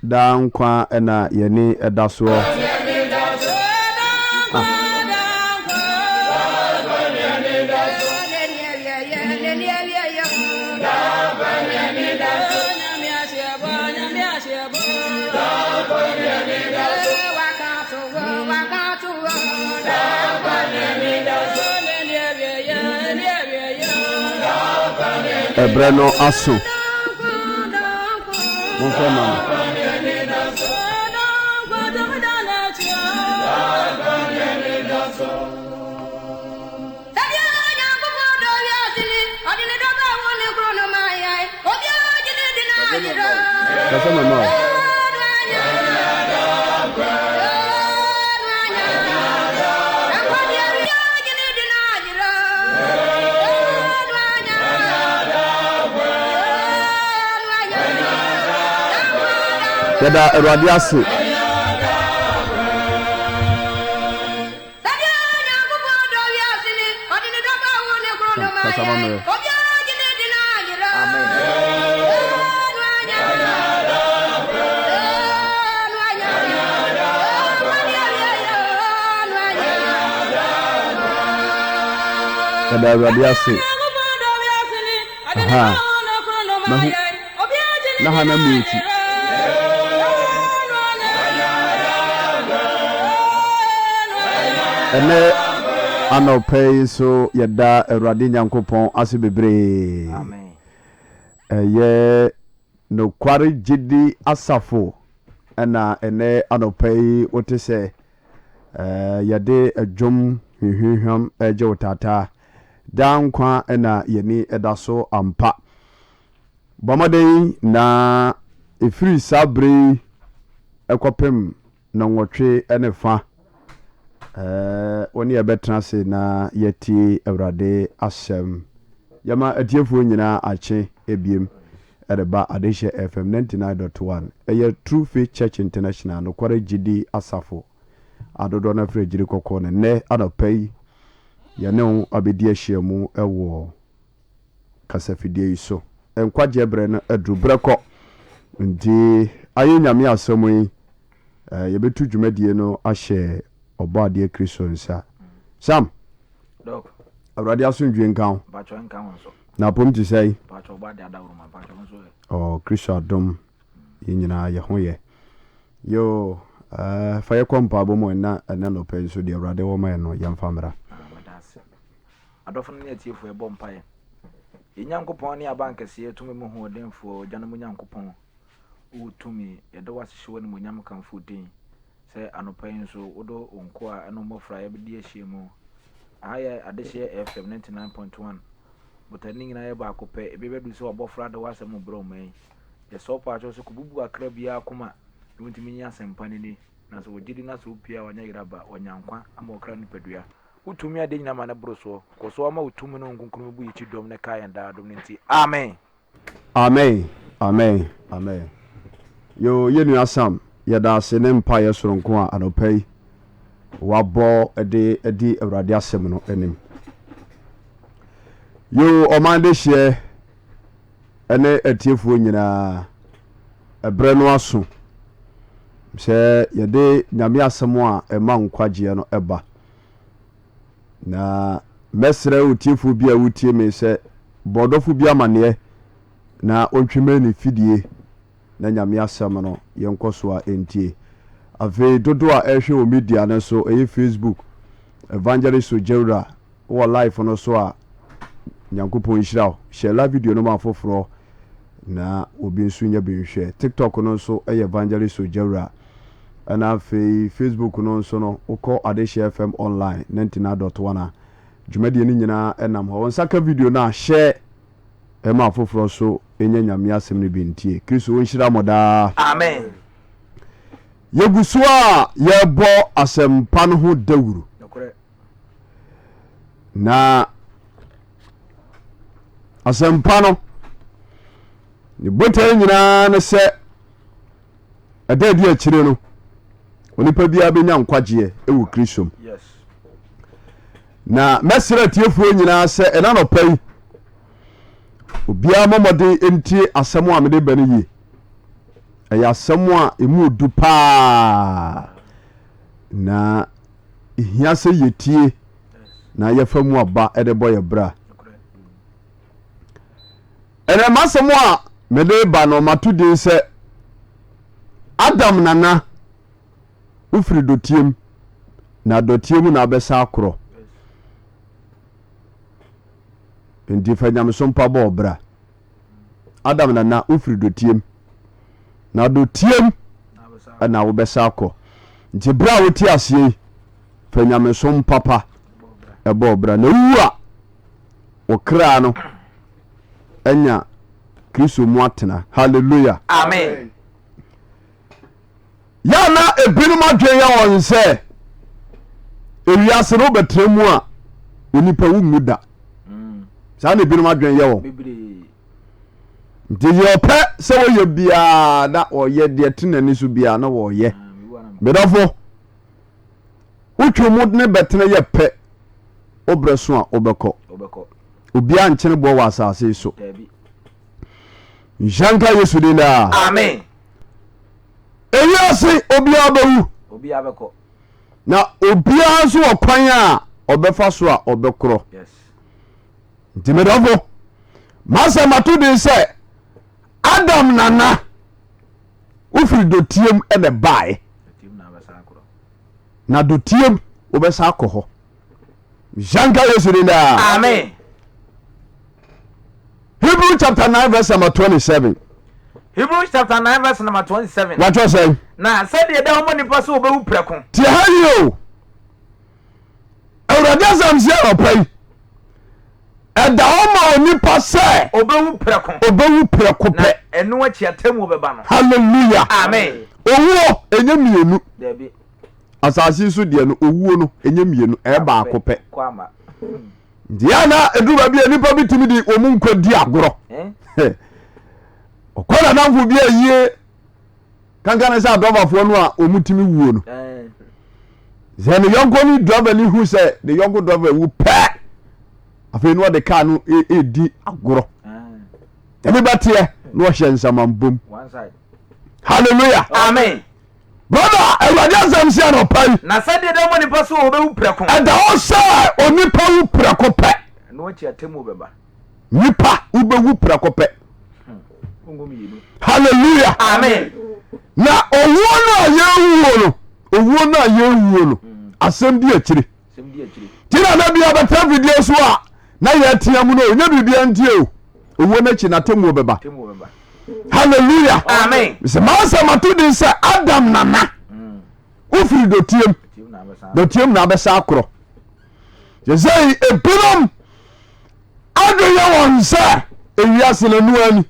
Dan kwa ena yeni edaso Ebreno aso Monfema Yada Radiasi Yada Radiasi Aha Nahana Muti Ene anopei so yada Awurade Nyankopɔn ase bebre. Amen. Ye no kware gidi asafo ena ene anopei wote se yade adwom hwehwehwam eje wotata dankwa ena yeni edaso ampa. Bomodei na efiri sabre ekopem na nwotwe ene fa oni ebetra se na yeti Awurade asem yama atiefo nyina ache ebiem ereba Adeshe FM 99.1 eye True Faith Church International no kware gidi asafo adodo na frejiri kokko ne adopai yene abedi ahyiamu ewo kasafidie iso enkwaje bre no adru breko ndi aye nyame asemu yi yebetu dwumadie no ahye Obade Kristo nsa Sam Dok Awurade asundwe nkan Bacho nkan so na pom ti sei Bacho Obade adawro ma Bacho so Oh Kristo adom yinyina ye ho ye yo fa ye kompa bomo na no pe so de Awurade wo ma no yamfamra madase adofo ne atiefo e bompa ye Nyankopɔn ne abankase etumi mu ho denfo gyanom Nyankopɔn utumi yede wasehwe ne munyam kanfo din se anopan so odo onko a eno mofra ye bedi ahiemu aya Adeshe FM 99.1 botani nyina ye ba akopɛ ebebedu se obofra de wasem bro man ye so pa cho so kububu akra bia akoma wontimi nya sempa ni na so wogidi na so pia wanya iraba wanyankwa ama okra ni pedua utumi ade nyina ma na broso koso ama utumi no nkunkunu bu yichi dom ne kai nda dom nti amen amen yo yenu asam yada se ne mpa ye soronko a anopai wabɔ edi awurade asɛm no anim yo ɔmande hye ene atiefuo nyinaa ebre no aso sɛ yɛde nyame asɛm a ɛma nkwagye no ɛba na mesre otiefuo bi a wotie me sɛ bɔdɔfo bi amaneɛ na ontwema ni fidie na nyame asɛm no yɛnkɔ so a entie ave dodo a ɛhwɛ o media ne so ɛyɛ Facebook evangelist Ojewra wo live no so a nyankopɔn hyira share la video no ma foforo na obi nso nya benhwɛ TikTok no so ɛyɛ evangelist Ojewra ana fe Facebook no so no ukɔ Adehye FM online 99.1 dwumadi ni nyina ɛnam hɔ nsaka video na share ɛma foforo so enya nyame asɛm no bintie Kristo wonhyira moda amen yeguso a yɛbɔ asɛmpa no ho dawuru na asɛmpa no ne botae nyinaa ne sɛ ɛda di akyire no onipa biara bɛnya nkwagyeɛ ɛwɔ Kristo na mɛsrɛ tiefuo nyinaa sɛ ɛna nɔpa yi obiara mmɔmɔde ntie asɛm a mede ba no yie ɛyɛ asɛm a emu odu paa na ihia sɛ yɛtie na yɛfa mu aba ɛde bɔ yɛ bra ɛnɛ masɛm a mede ba no mato din sɛ Adam nana ufiri dɔteɛm na dɔteɛm na abɛsa akorɔ nti fa nyameso mpa bɔ ɔbra Adam nana ufiri dɔteɛm na dɔteɛm na wobɛsa akɔ nti bra wo ti aseɛ fa nyameso mpapa ɛbɔ ɔbra na wu a wo kra no anya Kristo mu atena hallelujah amen ya na ebinom adwen ya won sɛ ewiase no betre mu a onipa wu mu da saa na ebinom adwen ya won nti yɛ pɛ sɛ wɔyɛ bia na wɔyɛ deɛ tenani so bia na wɔyɛ bedɔfo wotwe mu ne betene yɛ pɛ obrɛ so a obɛkɔ obia nkyene bɔ wɔ asase so Janka Yesu dinda amen ewiase obia bawu na obia so okwan a obefa so a obekorɔ nti medɔfo masa mato din sɛ Adam nana ufiri dɔteɛm ene bae na dɔteɛm obɛsa akɔ hɔ Janka Yesu dinda amen Hebrews chapter 9 verse number 27. Hebrews chapter 9 verse number 27. What you say? Na said the da mo nipa so obewu preko. Ti hayo. Awurade azamsi apai. Eda o ma nipa se obewu preko. Obewu preko pe. Enu achi atemu obeba no. Hallelujah. Amen. Owuo enye mienu. Debi. Asase so de no owuo no enye mienu e ba akopɛ. Kwama. Diana eduba bi nipa bitimi di omu nkodi agorɔ. Okola namfo bi ayie kankana sɛ adɔbafo no a omutimi wuo no. Zɛ ne yɔnko ni driver ni hu sɛ the yɔnko driver wu pɛ. Afei no de car no edi agorɔ. Ebi bateɛ no hye nsamambom. One side. Hallelujah. Amen. Brother, Awurade asɛm sɛ no pai. Na sɛ de da mo nipa so obewu preko. Ɛda o sɛ onipa wu preko pɛ. Enu achi atemu obeba. Nipa ubewu preko pɛ. Hallelujah. Amen. Na owuo na yewuo no. Owuo na yewuo no. Asɛm di akyire. Tina na bia bata video so a na yɛ tia mu no nya bibia ntie o. Owuo na chi na temu obeba. Hallelujah. Amen. Sɛ ma sɛ mato din sɛ Adam nana. Ufiri dɔteɛm. Dɔteɛm na abɛsa akorɔ. Yɛsɛ ebinom adoyɛ wɔn sɛ ewiase na nuani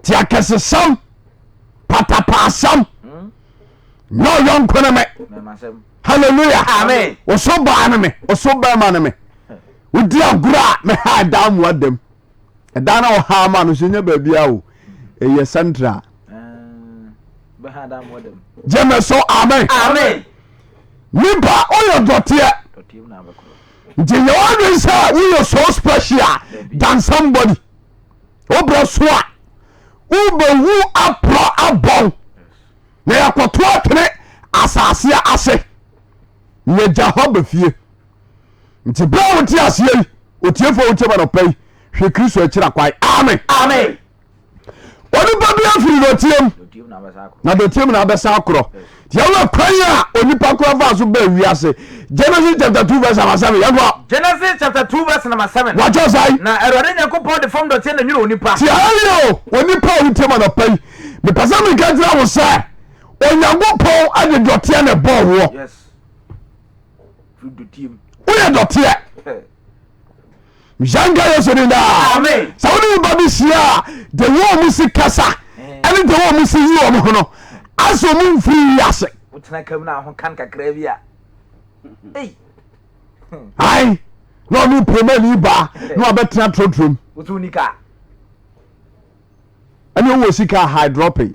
ti akɛsesam patapa asam no yɔnko ne me hallelujah amen oso baa ne me oso baa ma ne me wodi agoro a me ha da mo adam ɛda na ɔha ma no so nya baabi a o ɛyɛ central jeme so amen amen nipa oyɛ dɔteɛ nti yɛ wadwen sɛ woyɛ so special than somebody wobra so a wobɛwu aporɔ abɔn na yɛkɔto atwene asase ase yɛgya hɔ ba fie nti berɛ wote aseɛ yi otiefo wote ma nɔpa yi hwɛ kristo akyira kwae amen amen onipa bi afiri dɔteɛm na dɔteɛm na abɛsa akorɔ yɛwɔ kwan a onipa kora fa so baa wiase Genesis chapter 2 verse number 7 yɛkɔ Genesis chapter 2 verse number 7 wakyɛ sae na Awurade Nyankopɔn de fam dɔteɛ na nwene onipa tiayo onipa a wotie ma nɔpa yi mepɛ sɛ meka kyerɛ wo sɛ Onyankopɔn ade dɔteɛ ne bɔɔ woɔ yes woyɛ dɔteɛ yanka yesu ni daa amen sɛ wone woba bi hyia a de wɔ mu si kasa ɛne de wɔ mu si yi wɔ mu ho no asɛ mu mfiri wiase wotena kam na ho kan kakra bi a ei ai na ɔno prema ni baa na ɔbɛtena trotrom wotu nika ɛne wowɔ sika hydroping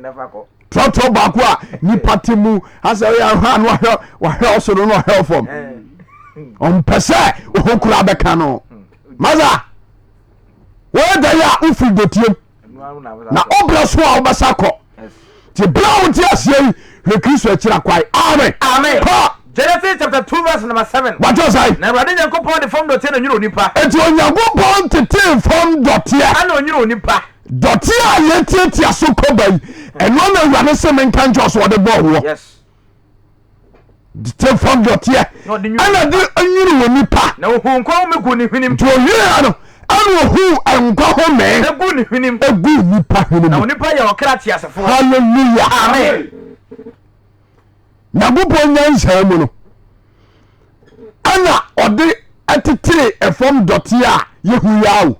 never go trɔtrɔ baako a nipa te mu asɛ ɔyɛ ahwa no wahwɛ ɔsoro no ɔhwɛ fam ɔmpɛ sɛ wo kora bɛka no maza wɔyɛ da yɛ a wofiri dɔtiem na ɔbrɛ so a wobɛsa kɔ nti berɛ a wote aseɛ yi hwɛ kristo akyira kwae amen amen Genesis chapter 2 verse number 7 wakyɛ sae na Awurade Nyankopɔn de fam dɔteɛ na nwene onipa enti onyankopɔn tetee fam dɔteɛ ana onwene onipa dɔteɛ a yɛtiatia so kɔba yi ɛno na awurade sɛ menka nkyɛ so wɔde bɔɔ woɔ yes tetee fam dɔteɛ ɛna de nwene wɔ nipa na ohun nkwa me gu ne hwenim nti ɔwiea no ɛne ɔhu nkwa ho mee egu ne hwenim ɛgu nipa hwene na mu onipa yɛ ɔkra teasefo halleluya amen nyankopɔn nyansaa mu no ɛna ɔde ɛtetee ɛfam dɔteɛ a yɛhu yɛ o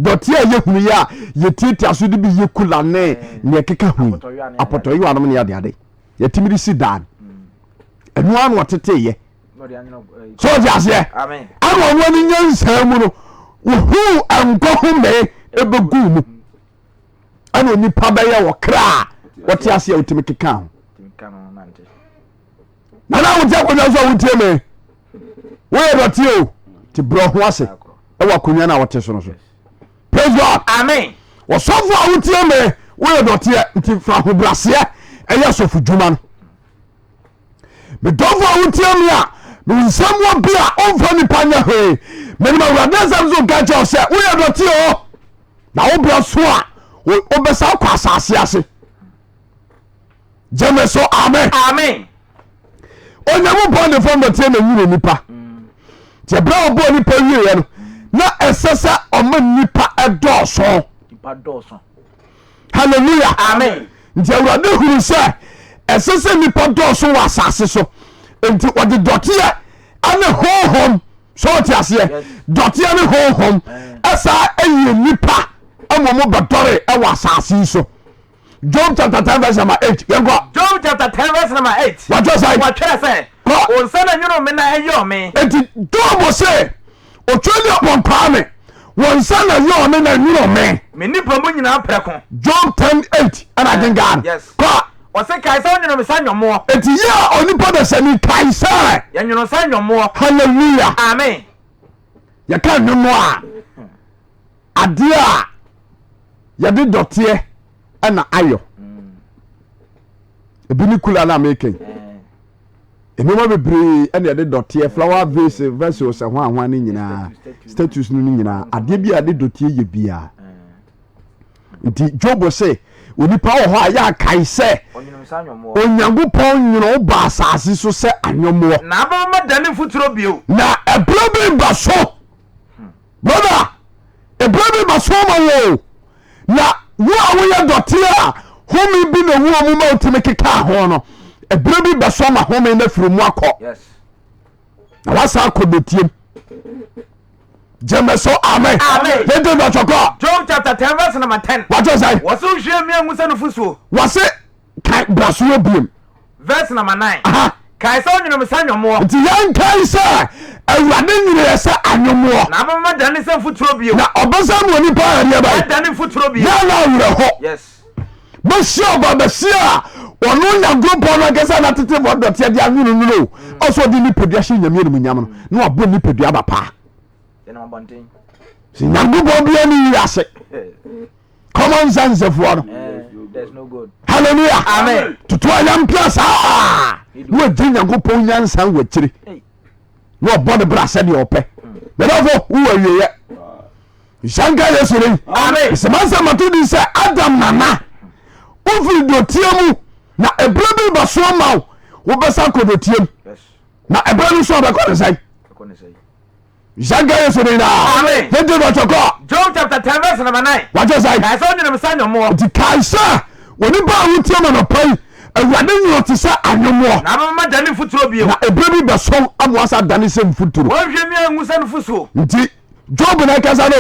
dɔteɛ a yɛhunu yɛ a yɛtiatia so de bi yɛ kula ne neɛ keka hui apɔtɔyiwa nom ne yɛdeade yɛtumi de si dan ɛno a na ɔteteyɛ sɛ ɔde aseɛ ana ɔno ani nyansaa mu no wohuu nkɔ ho mee ɛbɛguu mu ɛna onipa bɛyɛ wɔ kra a wɔte aseɛ a wotumi keka ho nana wote akonnwa so a wotie me woyɛ dɔteɛ o nti brɛ ho ase ɛwɔ akonnwa no a wɔte so no so praise God amen wɔsɔfo a wotie me woyɛ dɔteɛ nti fa ahobraseɛ ɛyɛ sɔfo dwuma no medɔfo a wotie me a mensɛm wɔ bi a ɔmfa nipa nyɛ hwee menim awurade asɛm so ka kyɛw sɛ woyɛ dɔteɛ o na wobrɛ so a wobɛsa kɔ asase ase gyeme so amen amen onyankopɔn de fam dɔteɛ na nwene nipa nti ɛberɛ a ɔbɔɔ nipa wieɛ no na ɛsɛ sɛ ɔma nipa ɛdɔɔso halleluya amen nti awurade hunu sɛ ɛsɛ sɛ nipa dɔɔso wɔ asase so nti ɔde dɔteɛ ane honhom sɛ ɔte aseɛ dɔteɛ ne honhom ɛsaa ɛyɛ nipa ama mo bɛdɔre ɛwɔ asase yi so Job chapter 10 verse number 8 yɛnkɔ Job chapter 10 verse number 8 watwɛ sɛ wɔtwerɛ sɛ ɔnsa na nwene me na ɛyɛ me enti Job sɛ ɔtwa ne ɔpɔmpaa me wɔnsa na yɛ ɔme na nwene me nipa mu nyinaa prɛko Job 10:8 ɛna gengan yes kɔ ɔsɛ kae sɛ wonwene me sa nnwommoɔ enti yɛ a onipa da sɛ ni kae sɛ yɛnwono sa nnwommoɔ halleluya amen yɛka nwono a adeɛ a yɛde dɔteɛ ɛna ayɔ ebi ne kula na meken enoma bebree ɛna yɛde dɔteɛ flower vase vessels ɛho ahoa ne nyinaa status no nyinaa adeɛ bi a yɛde dɔteɛ yɛ bia nti Job sɛ onipa wɔ hɔ a yɛ akae sɛ onyankopɔn nwene wo ba asase so sɛ anwommoɔ na abɛma dane fotoro bio na ɛberɛ bi ba so brother ɛberɛ bi ba so ma wo na wo a woyɛ dɔteɛ a home bi na wuo mu ma wotumi keka ho no ɛberɛ bi ba so ma home no afiri mu akɔ na wasa akɔ dɔtiem gyeme so amen yɛde dɔtwɔkɔ Job chapter 10 verse number 10 watɔ sɛ wɔse wohwie mmea ngu sɛ no fosuo wɔse braso obiem verse number 9 kai sa onwene msa nyomo nti yan kai sa awurade nyire sa anyomo na mama dane se futuro bio na obasa mo ni pa area ba dane futuro bio na awure ho yes bo sio ba ba sia ono nya group ono kesa na tete bo Dɔteɛ dia nwunu no also di ni pedua hye nyame ni munyam no na wabo ni pedua ba pa ena mabonten si nyango bo bia ni yase common sense for no there's no good hallelujah amen tutu ayam piasa wo di nyango po nyansa wachiri wo body bra se de ope me dafo wo awiye shanka yesu ni amen semansa matudi se Adam nana Wofiri Dɔteɛ mu na ebra bi ba so ma wo besa ko Dɔteɛ yes na ebra ni so ba ko sai Shanka yesu ni na amen hede do choko Job chapter 10 verse number 9 waje sai kai sa onwene msa nyomo di kaisa woni ba wo tie ma no pai awurade nyo te sa anwomo na mama dane futuro bio na ebra bi ba so amoasa dane se mfuturo wonhwe mi angusa no fuso nti Job na kasa no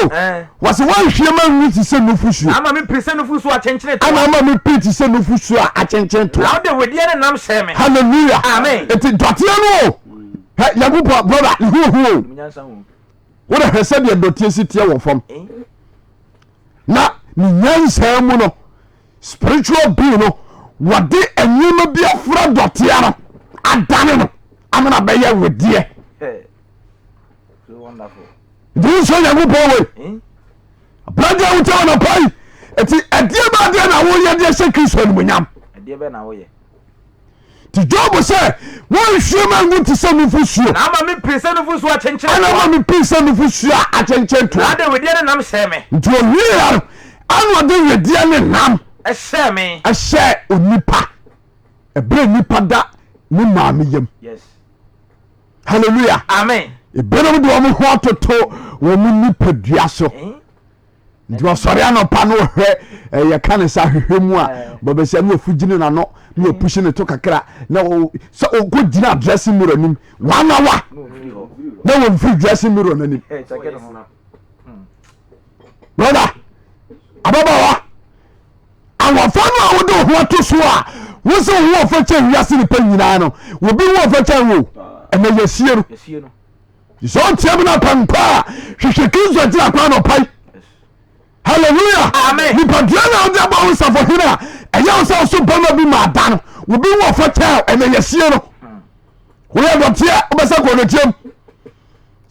wase wanhwie ma nwu ti se no fusu ama me pese no fuso achenkere to ama ma me piti se no fusu a achenkere to na de wedie ne nam hye me hallelujah amen eti Dɔteɛ no yagupo brother hu munyansa hu wo de hese de Dɔteɛ si tie wo fam na ni nyansa mu no spiritual being no wade anyima bi afra Dɔteɛ no adane no amana be ye wedie so wonderful din so yagupo we brother wo te na pai eti adie ba de na wo ye de se Kristo no munyam adie be na wo ye ti Job say won hwie ma ngu ti se no fusuo na ama me pese no fuso achenkere ana ma me pisa no fusuo a achenkere to na de wedie ne nam hye me nti o wi anu de wedie ne nam hye me hye onipa ebre nipa da ni maame yam yes hallelujah amen ebenom de omo ho atoto wo mu nipa dua so nti o sori anopa no hwe ye ka ne sa hwehwe mu a babese no afugine na no no pushi ne to kakra na so go dina dressing mirror nim wana wa na wo free dressing mirror na nim brother ababawa awofo no a wo do ho ato so a wo se wo fa che wiase ne pa nyina no wo bi wo fa che wo ena yesie no so tiam na pampa hwehwe Kristo tira kwa no pai hallelujah amen ni padua na ode ba wo safo hina eya wo sa so bama bi ma da no wo bi wo fa che ena yesie no wo ya Dɔteɛ wo besa ko no tiam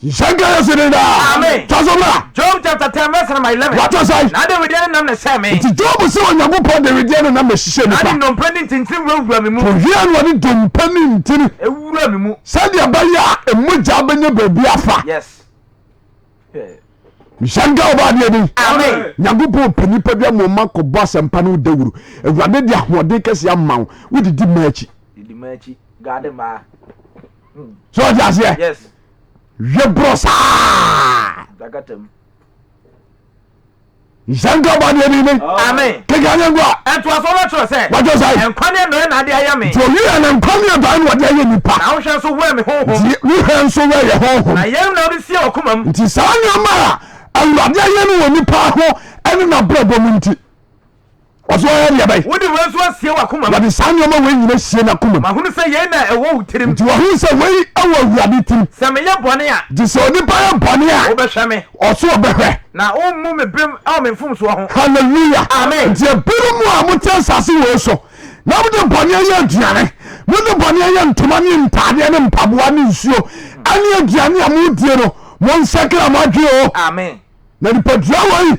Shanka yesu ni da amen tasoma Job chapter 10 verse number 11 what was I na de wedie ne nam na hye me ti Job se onyankopɔn de wedie no na mahyehyɛ na de nipa no mpani tintim wura me mu ohia no de dompa ni ntini ewura me mu sɛdeɛ bɛyɛ a emogya bɛnya baabi afa yes Shanka obadeɛ ni amen nyankopɔn pɛ nipa bi amoma kɔbɔ asɛmpa no dawuru awurade de ahoɔden kɛse ama wo wodidi maachi didi machi gade ma so ɔde aseɛ yes hwɛ borɔ saa dagatam Shanka obadeɛ ni amen keka ne nkɔ ento aso na tro se wadwo sae enkwane no na de aya me nti owia ne nkwane adan no wɔde ayɛ nipa na wo hwɛ so wura me honhom nti wohwɛ nso wɔyɛ honhom na yɛn na odi sie okuma mu nti saa nneɛma a awurade ayɛ no wɔ nipa ho ɛne nabrabɔ mu nti ɔso ɔyɛ deɛ bɛyɛ wodi wo so asie wakuma mu wɔde saa nneɛma wei nyina sie n'akoma mu ma hunu sɛ yɛn na ɛwɔ wo tirim nti wɔho sɛ wei ɛwɔ awurade tirim sɛ meyɛ bɔne a nti sɛ onipa yɛ bɔne a wobɛhwɛ me ɔso ɔbɛhwɛ na wommu me bem ɛwɔ me mfomsoɔ ho halleluya Amen. nti ebinom a mote asase wei so na mode bɔne yɛ aduane mode bɔne yɛ ntoma ne ntadeɛ ne mpaboa ne nsuo ɛne aduane a modie no monsakra mo adwene o amen na nipadua wei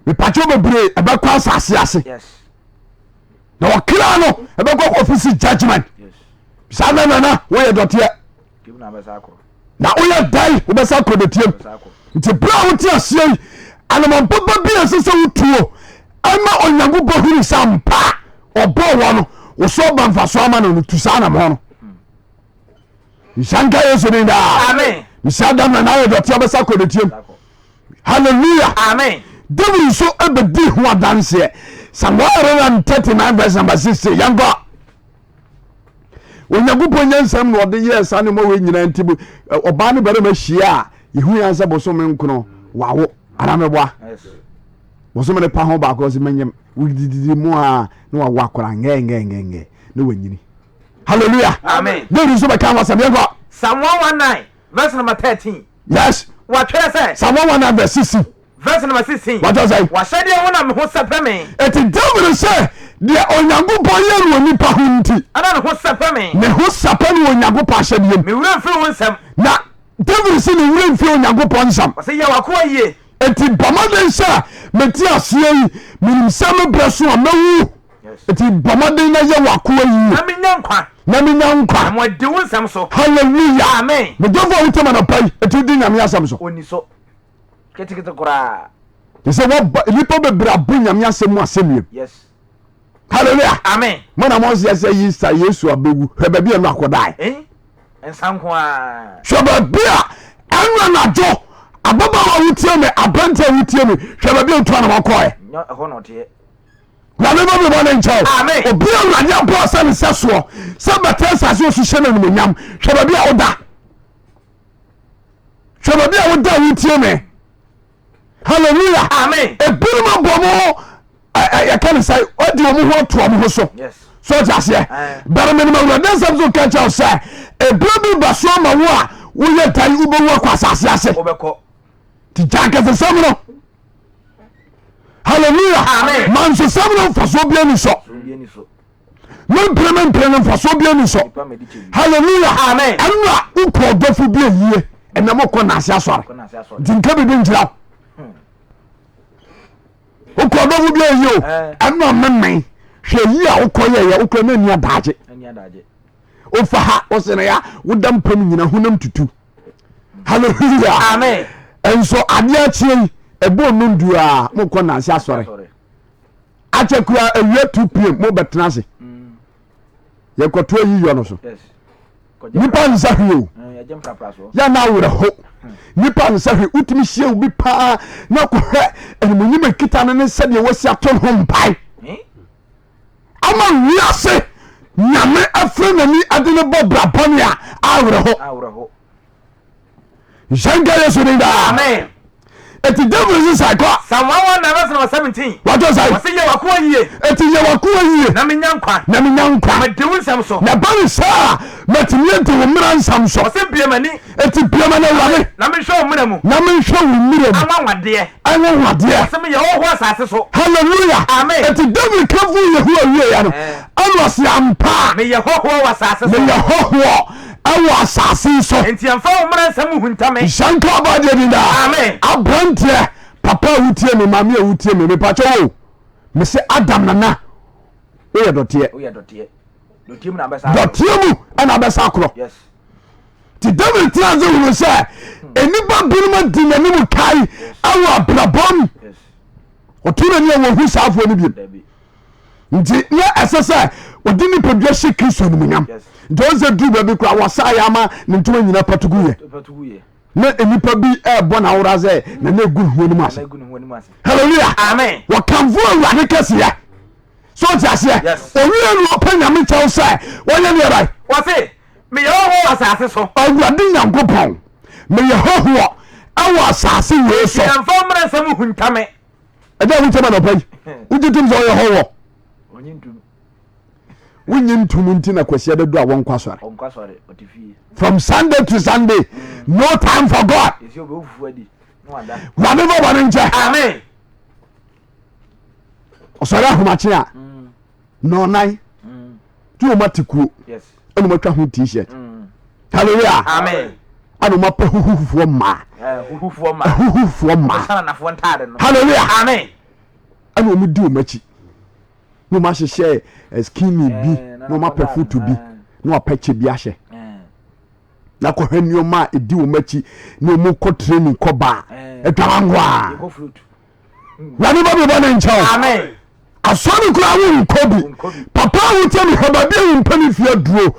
mepatwɛ bebree ɛbɛkɔ asase ase yes na wɔkra no ɛbɛkɔ kɔfisi judgment yes saa na nana woyɛ Dɔteɛ give na bɛsa akɔ na woyɛ dan wobɛsa kɔ Dɔteɛm bɛsa akɔ nti berɛ a wote aseɛ yi anamampapa bi a ɛsɛ sɛ wotuo ɛma Onyankopɔn hunu sɛ mpa ɔbɔɔ wɔ no wo so ɔba mfaso ama no no tu saa namɔ no nsanka yesu ni daa amen nsa dam na woyɛ Dɔteɛ bɛsa kɔ Dɔteɛm hallelujah amen David nso ɛbɛdi ho adanseɛ Psalm 139 verse number 60 yɛnkɔ Onyankopɔn nya nsɛm na ɔde yɛɛ saa nneɛma wei nyinaa nti ɔbaa ne barima hyia a yɛhu yɛn sɛ bosome nkono wawo anamɛboa yes wɔsɔmɔ ne pa ho baako ɔsɛ mɛnyɛm wodidi mu a na wawo akora ngɛngɛngɛngɛ na wanyini hallelujah amen David nso bɛka wasɛm yɛnkɔ Psalm 119 verse number 13 yes wɔatwerɛ sɛ Psalm 119 verse 16 verse number 16 wɔatwerɛ sɛ wahyɛdeɛ wo na me ho sɛpɛ me ɛti David sɛ deɛ onyankopɔn yɛ no wɔ nipa ho nti ɛna ne ho sɛpɛ me ne ho sapa ne wɔ onyankopɔn ahyɛdeɛ mu mewura mfiri wo nsɛm na David sɛ ne wura mfiri onyankopɔn nsam wɔsɛ yɛ w'akoa yie eti bɔmɔden sɛ meti aseɛ yi menim sɛ mebrɛ so a mɛwu eti bɔmɔden na yɛ w'akoa yie na menya nkwa na menya na nkwa moadi wo nsɛm so hallelujah amen medɔfo a wotam anɔpa yi ɛti wodi nyame asɛm so ɔni so ketekete koraa te sɛ nnipa bebree abo nyame asɛm mu asɛmmiam yes hallelujah amen mona mɔseɛ sɛ yi sa yesu abɛwu hwɛ baabi a no akɔdae nsa nko a hwɛ baabi a ɛnwa nadwo ababa a wotie me abrante a wotie me hwɛ baabi a wotua na wakɔɛ ɛhɔ na ɔteɛ wurade ma bɛbɔ ne nkyɛw amen obi a wurade abɔ sɛ ne sɛ soɔ sɛ bɛtɛ asase ɔhyehyɛ no animonyam hwɛ baabi a woda hwɛ baabi a woda a wotie me hallelujah amen ebinom abɔ mo yɛka ne sɛ ɔde ɔmo ho atoa mo ho so yes so ɔte aseɛ bɛre menom awurade nsɛm so ka kyɛw sɛ ebire bi ba so ama wo a woyɛ tan wobɛwu akɔ asase ase wobɛkɔ nti gya nkɛsesɛm no hallelujah amen mansosɛm no mfasoɔ bia ni so mempere no mfasoɔ bia ni so hallelujah amen ɛno a wokɔ ɔdɔfo bi ayie ɛnam wokɔ naase asɔre nti nka bibi nkyerɛ wo wokɔ ɔdɔfo bi ayie o ɛno a memen hwɛ yi a wokɔ yɛyɛ wokɔ na ani adagye wofa ha wosene ya woda mpam nyina honam tutu hallelujah amen ɛnso adeɛ akyerɛ yi ɛbɔ no ndu a mokɔ naase asɔre akyɛ kura awia 2 pm mobɛtena ase yɛkɔto ayiyɔ no so nipa nsa hwee o yɛna awerɛ ho nipa nsa hwee wotumi hyia wo bi paa na kɔhwɛ animonyim akita no ne sɛdeɛ wasi ato no ho mpae ama wiase nyame afrɛ n'ani ade ne bɔ brabɔne a awerɛ ho nhyɛnka yesu ne daa amen eti David si sa kɔ Psalm 119 verse 17 wato sa wɔsɛ yɛ w'akoa yie eti yɛ w'akoa yie na menya nkwa na menya nkwa mede wo nsɛm so na ba ne saa matumi ante wo mmara nsam so wɔsɛ bie m'ani eti biama na wurade na menhwɛ wo mmara mu na menhwɛ wo mmara mu ama wadeɛ ɛnyɛ wadeɛ wɔsɛ meyɛ wɔwɔ asase so hallelujah amen eti David ka fu Yehowa wie ya no ɛno ɔse ampa meyɛ hɔhoɔ wɔ asase so meyɛ hɔhoɔ ɛwɔ asase so enti ɛmfa wo mmara nsɛm hunta me nhyɛnka ɔbaadeɛ din daa amen abranteɛ papa a wotie me maame a wotie me mepakyɛ wo mese Adam nana woyɛ dɔteɛ dɔteɛ mu na bɛsa dɔteɛ mu ɛna bɛsa akorɔ yes nti David tena sɛ hunu sɛ enipa binom adi n'anim kae awɔ abrabɔm yes ɔto n'ani a wɔhu saa afoɔ no biom nti yɛ ɛsɛ sɛ ɔde nipadua hyɛ Kristo animuonyam yes nti ɔn sɛ duru baabi kora wɔsa yɛ ama ne ntoma nyina patugu yɛ na nipa bi ɛbɔ n'awora sɛ na egu huo no mu ase hallelujah amen wɔkamfo awurade kɛseɛ so ɔte aseɛ owie no ɔpɛ nyame kyɛw sɛ wɔnyɛ deɛ bae wɔse meyɛ hɔhoɔ wɔ asase so awurade nyankopɔn meyɛ hɔhoɔ ɛwɔ asase wei so ɛmfa wo mmara nsɛm hunta me ɛdɛ wokyɛm anɔpa yi wogye tom sɛ ɔyɛ hɔhoɔ wonye ntom nti na kwasia dadu a wɔnkɔ asɔre from Sunday to Sunday no time for God wurade bɔ bɔne nkyɛ amen ɔsɔre ahomakye a nɔɔnan tí o ma ti kuo ɛna o ma twa ho t-shirt hallelujah amen ɛna o ma pɛ huhufuo mmaa hallelujah amen ɛna o mu di o ma akyi na o ma hyehyɛ skinny bi na o ma pɛ futu bi na o pɛ kyɛ bi ahyɛ na kɔhwɛ nneɛma a edi o ma akyi na o mu kɔ training kɔ baa ɛtwa nkoa wani ba bi bɔ ne nkyɛn amen asɔre kura wo nkɔ bi papa a wotia me hɔ baabi a wo mpa ne fie duro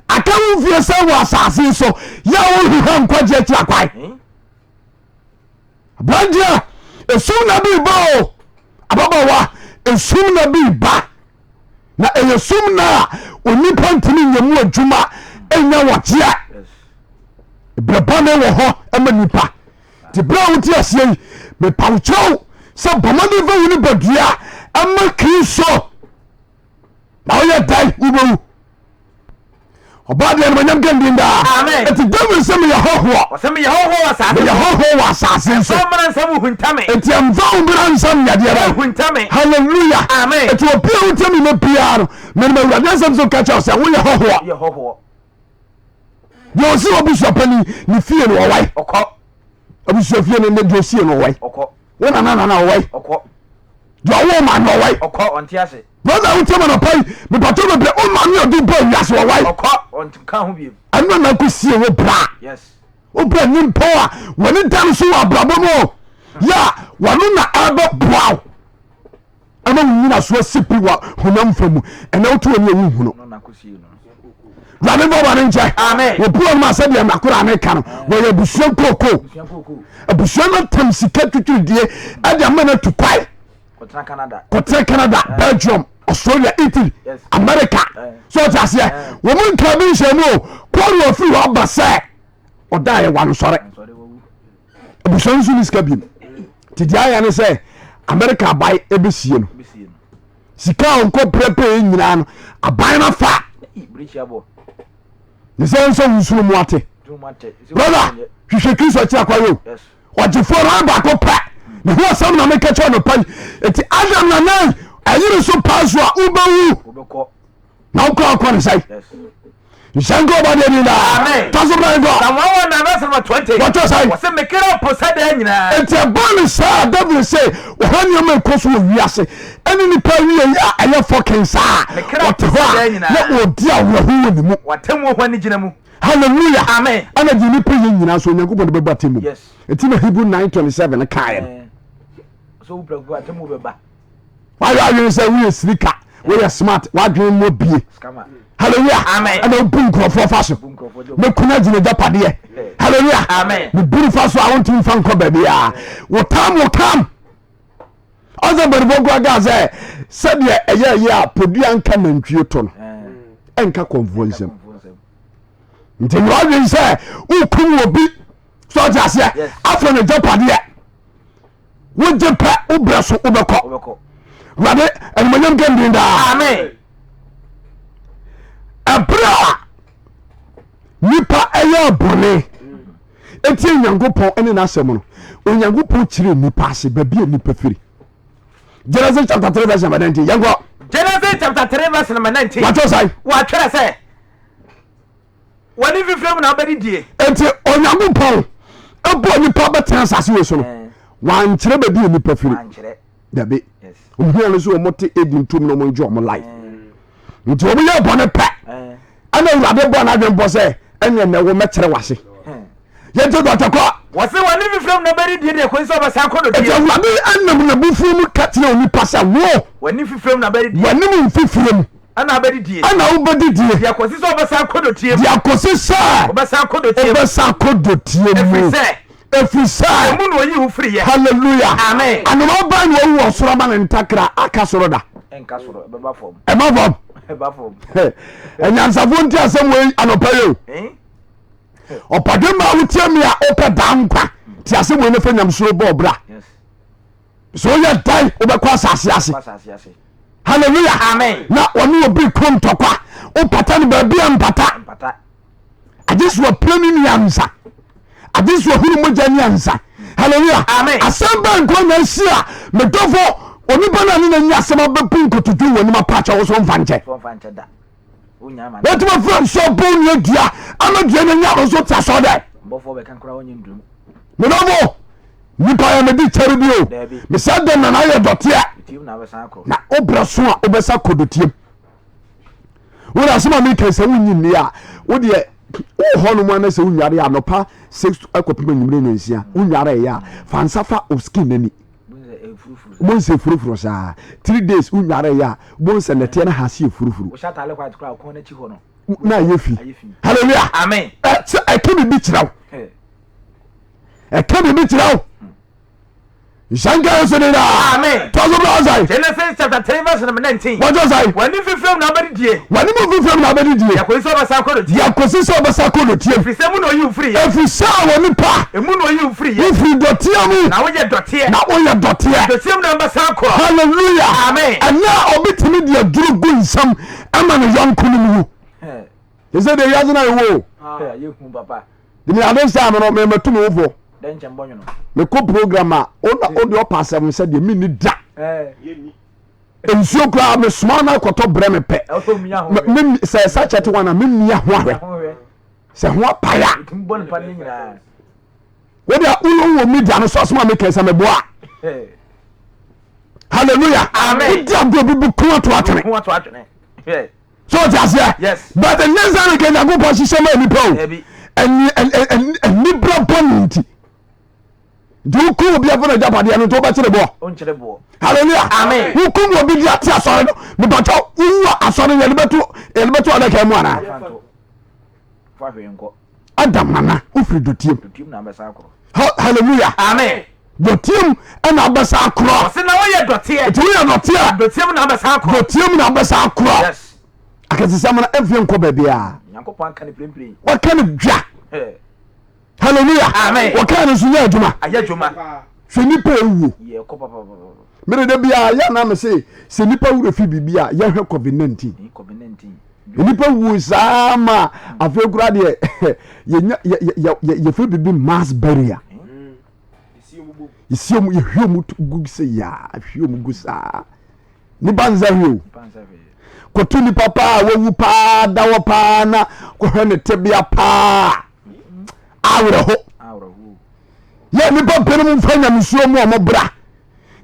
aka wo fie sɛ wɔ asase so yɛ wo hwehwɛ nkwagye akyi akwae aberanteɛ esum na bi ba o ababawa esum na bi ba na ɛyɛ sum na a onipa ntumi nyɛ mu adwuma ɛnyɛ wɔkyeɛ brɛbɔ ne wɔ hɔ ɛma nipa nti berɛ a wote aseɛ yi mepawokyerɛw sɛ bɔmmɔden fa wuni badua ama kristo na woyɛ dan wobɛwu ɔba deɛ no manyam gandin daa ɛti david sɛ meyɛ hɔhoɔ wɔ asase so ɛti ɛmfa wo mmara nsɛm yadeɛ bɛ halleluya ɛti ɔpia wotami ma biaa no menem awurade asɛm so ka kyɛw sɛ woyɛ hɔhoɔ deɛ ɔse wabusua pani ne fie no ɔwae abusua fie no ne deɛ ɔsie no ɔwae wo nananana ɔwae deɛ ɔwɔ ma no ɔwae brother wotama no pai mepato bebrɛ ɔma ne ɔde bɔ wiase ɔwae ɛno na kɔsie wo bra wo bra nimpɔ a wɔne da no so wɔ abrabɔ mu yɛ wɔno na ɛbɛboaw ɛma wo nyina so asipi wɔ honam fa mu ɛnɛ woto wɔ ne ɛwu huno wurade bɔ bɔne nkyɛ wɔpua no ma sɛdeɛ makora ne ka no wɔyɛ abusua kooko abusua no tam sika twitwiridie ɛde ama no atu kwae kɔtena Canada Belgium Australia Italy America so ɔte aseɛ wɔ mu nka bi nhyɛ mu o kɔre wɔfiri hɔ aba sɛ ɔda yɛ wa no sɔre abusua nso ne sika biom nti deɛ ayɛ ne sɛ America abae ɛbɛsie no sika a ɔnkɔ prɛpɛ nyinaa no abae no fa ne sɛ nso nsuo mu ate brother hwehwɛ kristo akyira kwa yo ɔgyefoɔ no baako pɛ ne ho asɛm na meka kyɛ no pai enti adam nanan ayere so paa so a wobɛwu na wokɔ akɔ ne sɛe nhyɛ nka ɔbɔdeɛ ni daa ta so bra nkɔ wɔtɔ sɛe enti ɛba ne saa david sɛ wɔha nneɔma ɛkɔ so wɔ wiase ɛne nipa wie a ɛyɛ fɔken saa ɔte hɔ a na ɔdi awerɛho wɔ ne mu hallelujah ana gye nipa yɛ nyinaa so onyankopɔn de bɛba atemmu ɛti na Hebrew 9:27 kaeɛ no wayɛ adwene sɛ woyɛ sirika woyɛ smart wadwene mmɔ bie hallelujah ɛna wobu nkurɔfoɔ fa so mɛkuna gyina gyapadeɛ hallelujah meburu fa so a wontimi fa nkɔ baabiaa wotam ɔsɛ bɔdebɔ kora gaa sɛ sɛdeɛ ɛyɛ yɛ a podua nka nantwie to no ɛnka kɔmfoɔ nsɛm nti wadwene sɛ wokum wɔ bi so ɔte aseɛ afɔ no gyapadeɛ wogye pɛ wobrɛ so wobɛkɔ wurade animonyam gandin daa ɛberɛ a nipa ɛyɛ bɔne ɛtie nyankopɔn ɛne n'asɛm no onyankopɔn kyerɛ nipa ase baabi a nipa firi Genesis chapter 3 verse number 19 yɛnkɔ Genesis chapter 3 verse number 19 watɔ sae wɔatwerɛ sɛ wɔne fifirɛ mu na wobɛde die enti onyankopɔn ɛbɔ nipa bɛtena asase wɔ so no wankyerɛ baabi a nipa firi dabi ohia no so wɔmote edi ntom na ɔmo ngye ɔmo life nti ɔmo yɛ bɔne pɛ ɛna awurade bɔ n'adwene bɔ sɛ ɛne ɛnɛ wo mɛkyerɛ wase yɛnti dɔtɛkɔ wɔse wɔne fifirɛ mu na wobɛde die deɛ kɔsi sɛ ɔbɛsan kɔ no ɛti awurade ɛnam nabufuo mu ka kyerɛ onipa sɛ wo wɔne fifirɛ mu na wobɛde die wɔne mu mfifirɛ mu ɛna wobɛde die ɛna wobɛde die deɛ kɔsi sɛ ɔbɛsan kɔ dɔteɛ mu deɛ kɔsi sɛ ɔbɛsan kɔ dɔteɛ mu ɔbɛsan kɔ dɔteɛ mu ɛfiri sɛ ɛmu na ɔyi wo firi yɛ hallelujah amen anoma ba ne wɔwu wɔ soro ma ne ntakra aka soro da ɛnka soro ɛbɛba fam ɛma fam ɛnyansafoɔ nti asɛm wei anɔpa yo ɔpɔdwe ma wotia me a wopɛ daa nkwa nti asɛm wei no fa nyamsoro bɔɔ bra so woyɛ dan wobɛkɔ asase ase hallelujah amen na ɔne obi kom ntɔkwa wopata no baabi a mpata agye so wapira no nyansa agye so wahunu mogya nyansa hallelujah amen asɛm ba nkɔ na asi a medɔfo onipa no ane na nya asɛm abɛpu nkotodu wɔ nim apakyɛ wo so mfa nkyɛ wotuma fra nsɔ bo nnua dua ama dua no nya wo so ta sɔ dɛ medɔfo nipa yɛ mede kyɛre bio mesɛ dɛ nana yɛ dɔteɛ na wobrɛ so a wobɛsa kɔdɔtiam wode asɛm a meka sɛ wonyinni a wodeɛ wohɔ no mu ana sɛ wonware a anɔpa 6 akɔpema nwumere no nsia wonware ɛyɛ a fa nsa fa o skin nani wobɛnsɛ furufuru saa 3 days wonware ɛyɛ a wobɛnsɛ nɛteɛ no hase yɛ furufuru na ɛyɛ fi halleluya ɛka bibi kyerɛ wo ɛka bibi kyerɛ wo Shanka Sunida. Amen. Tozo Genesis chapter 10 verse number 19. What was I? When you film nobody dear. When you move from nobody dear. Yakoso basako dear. Yakoso basako dear. If you know you free. If you saw when pa. Emu no you free. If you Dɔteɛ mu. Now we get Dɔteɛ. Now we are Dɔteɛ. Dɔteɛ number basako. Hallelujah. Amen. And now obitimi dia duru gun sam ama no yankunu mu. They say the yazina wo. Ah, you papa. The understand no me metu me wo. Den chembo no. Me ko program a o de pass am say de me ni da. Yeni. Ensuo kra me sma na koto bre me pe. Me say such at one me mia ho ahwe. Say ho apaya. Mbon pa ni nyina. We dia ulo wo media no so asma me kesa me boa. Hallelujah. Amen. Dia go bi ko to atene. Ko to atene. So just yes. But the next time again I go position me people. And ni bra bonti. Do ko obi afọ na japade no to ba kire bo. On kire bo. Hallelujah. Amen. Who come obi dia ti asore no. Me bacho uwa asore ye beto ala ka mu ana. Fa hwe nko. Adam nana ufiri Dɔteɛ. Dɔteɛ na be sa Akorɔ. Hallelujah. Amen. Dɔteɛ na be sa Akorɔ. Se na wo ye Dɔteɛ. To ye Dɔteɛ. Dɔteɛ na be sa Akorɔ. Dɔteɛ na be sa Akorɔ. Yes. Akasisa mana efie nko ba bia. Nyankopɔn kan prempren. Wa kan dwa. Hallelujah. Amen. Wa kan so ye adwuma. Aya adwuma. Hwe nipa ewu. Ye ko papa. Mere de bia ya na me say se nipa wu refi bibia ye hwe COVID-19. COVID-19. Nipa wu sama afekura de ye fi bibi mass barrier. Isiom ye hwemu gugu se ya, hwemu gusa. Ni banza hwe. Kotu ni papa wawu pa dawo pa na ko hwe tebia pa. Awre ho. Ye ni papa no mfanya msuo mu omobra.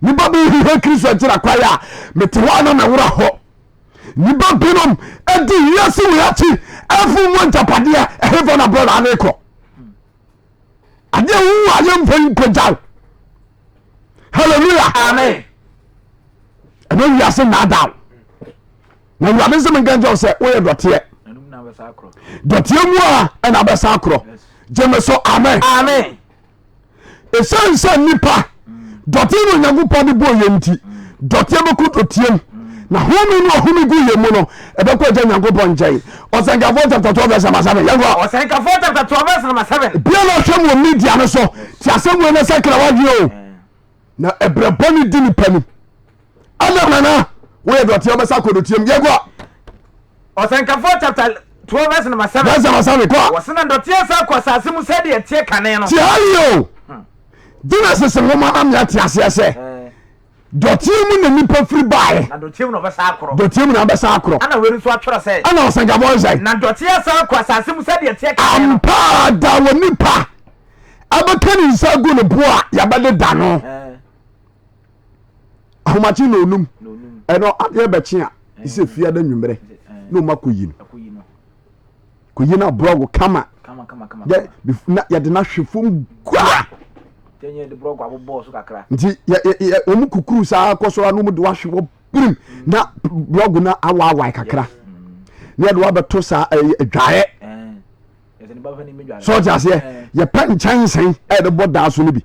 Ni baba hwe Kristo akira kwaya mete ho na na wura ho. Ni baba no edi yesi we achi afu mo ntapade a heaven abroad aneko. Ade wu aye mfan kojaw. Hallelujah. Amen. And when you are saying that down. Now you are listening again to say, "Oh, Dɔteɛ." Dɔteɛ mu a na abɛsa Akorɔ. Jeme so amen. Amen. Esansa nipa. Dɔteɛ no Nyankopɔn de bo yenti. Dɔteɛ be ku Dɔteɛ. Na homi no homi gu yemu no ebekɔ gye Nyankopɔn nkyɛn. Ɔsankafo chapter 12 verse 7. Yango. Ɔsankafo chapter 12 verse 7. Bia na hwɛ mo media no so. Ti asɛm wo na sakra wadwe o. Na ebrɛbɔ ni di nipa ni. Ana nana we Dɔteɛ be sa ko Dɔteɛ. Yango. Ɔsankafo chapter 12 verse 7. Verse 7 ko. Wɔsena Dɔteɛ sa kɔ asase mu sɛ de tie kane no. Ti ayo. Genesis ngoma na me ate ase ase. Dɔteɛ mu na nipa firi bae. Na Dɔteɛ mu na bɛsa Akorɔ. Dɔteɛ mu na bɛsa Akorɔ. Ana wɛri so atwere sɛ. Ana ɔsankafo sɛ. Na Dɔteɛ sa kɔ asase mu sɛ de tie kane no. Ampa da wɔ nipa. Abɛka ni nsa gu ne bo a yɛbɛde da no. Ahomakye na onum. Ɛno adeɛ bɛkye a ise fia da nwumere. Na ɔma kɔyi no. Kɔyi na blog kama. Ya de na hwefom gua. Tenye de blog abobɔ so kakra. Nti omu kukuru saa kɔsora no mu de wahwe wɔ prim na blog na awa kakra. Na de wabeto saa adwae. So just here ye pen chansen e de boda so no bi.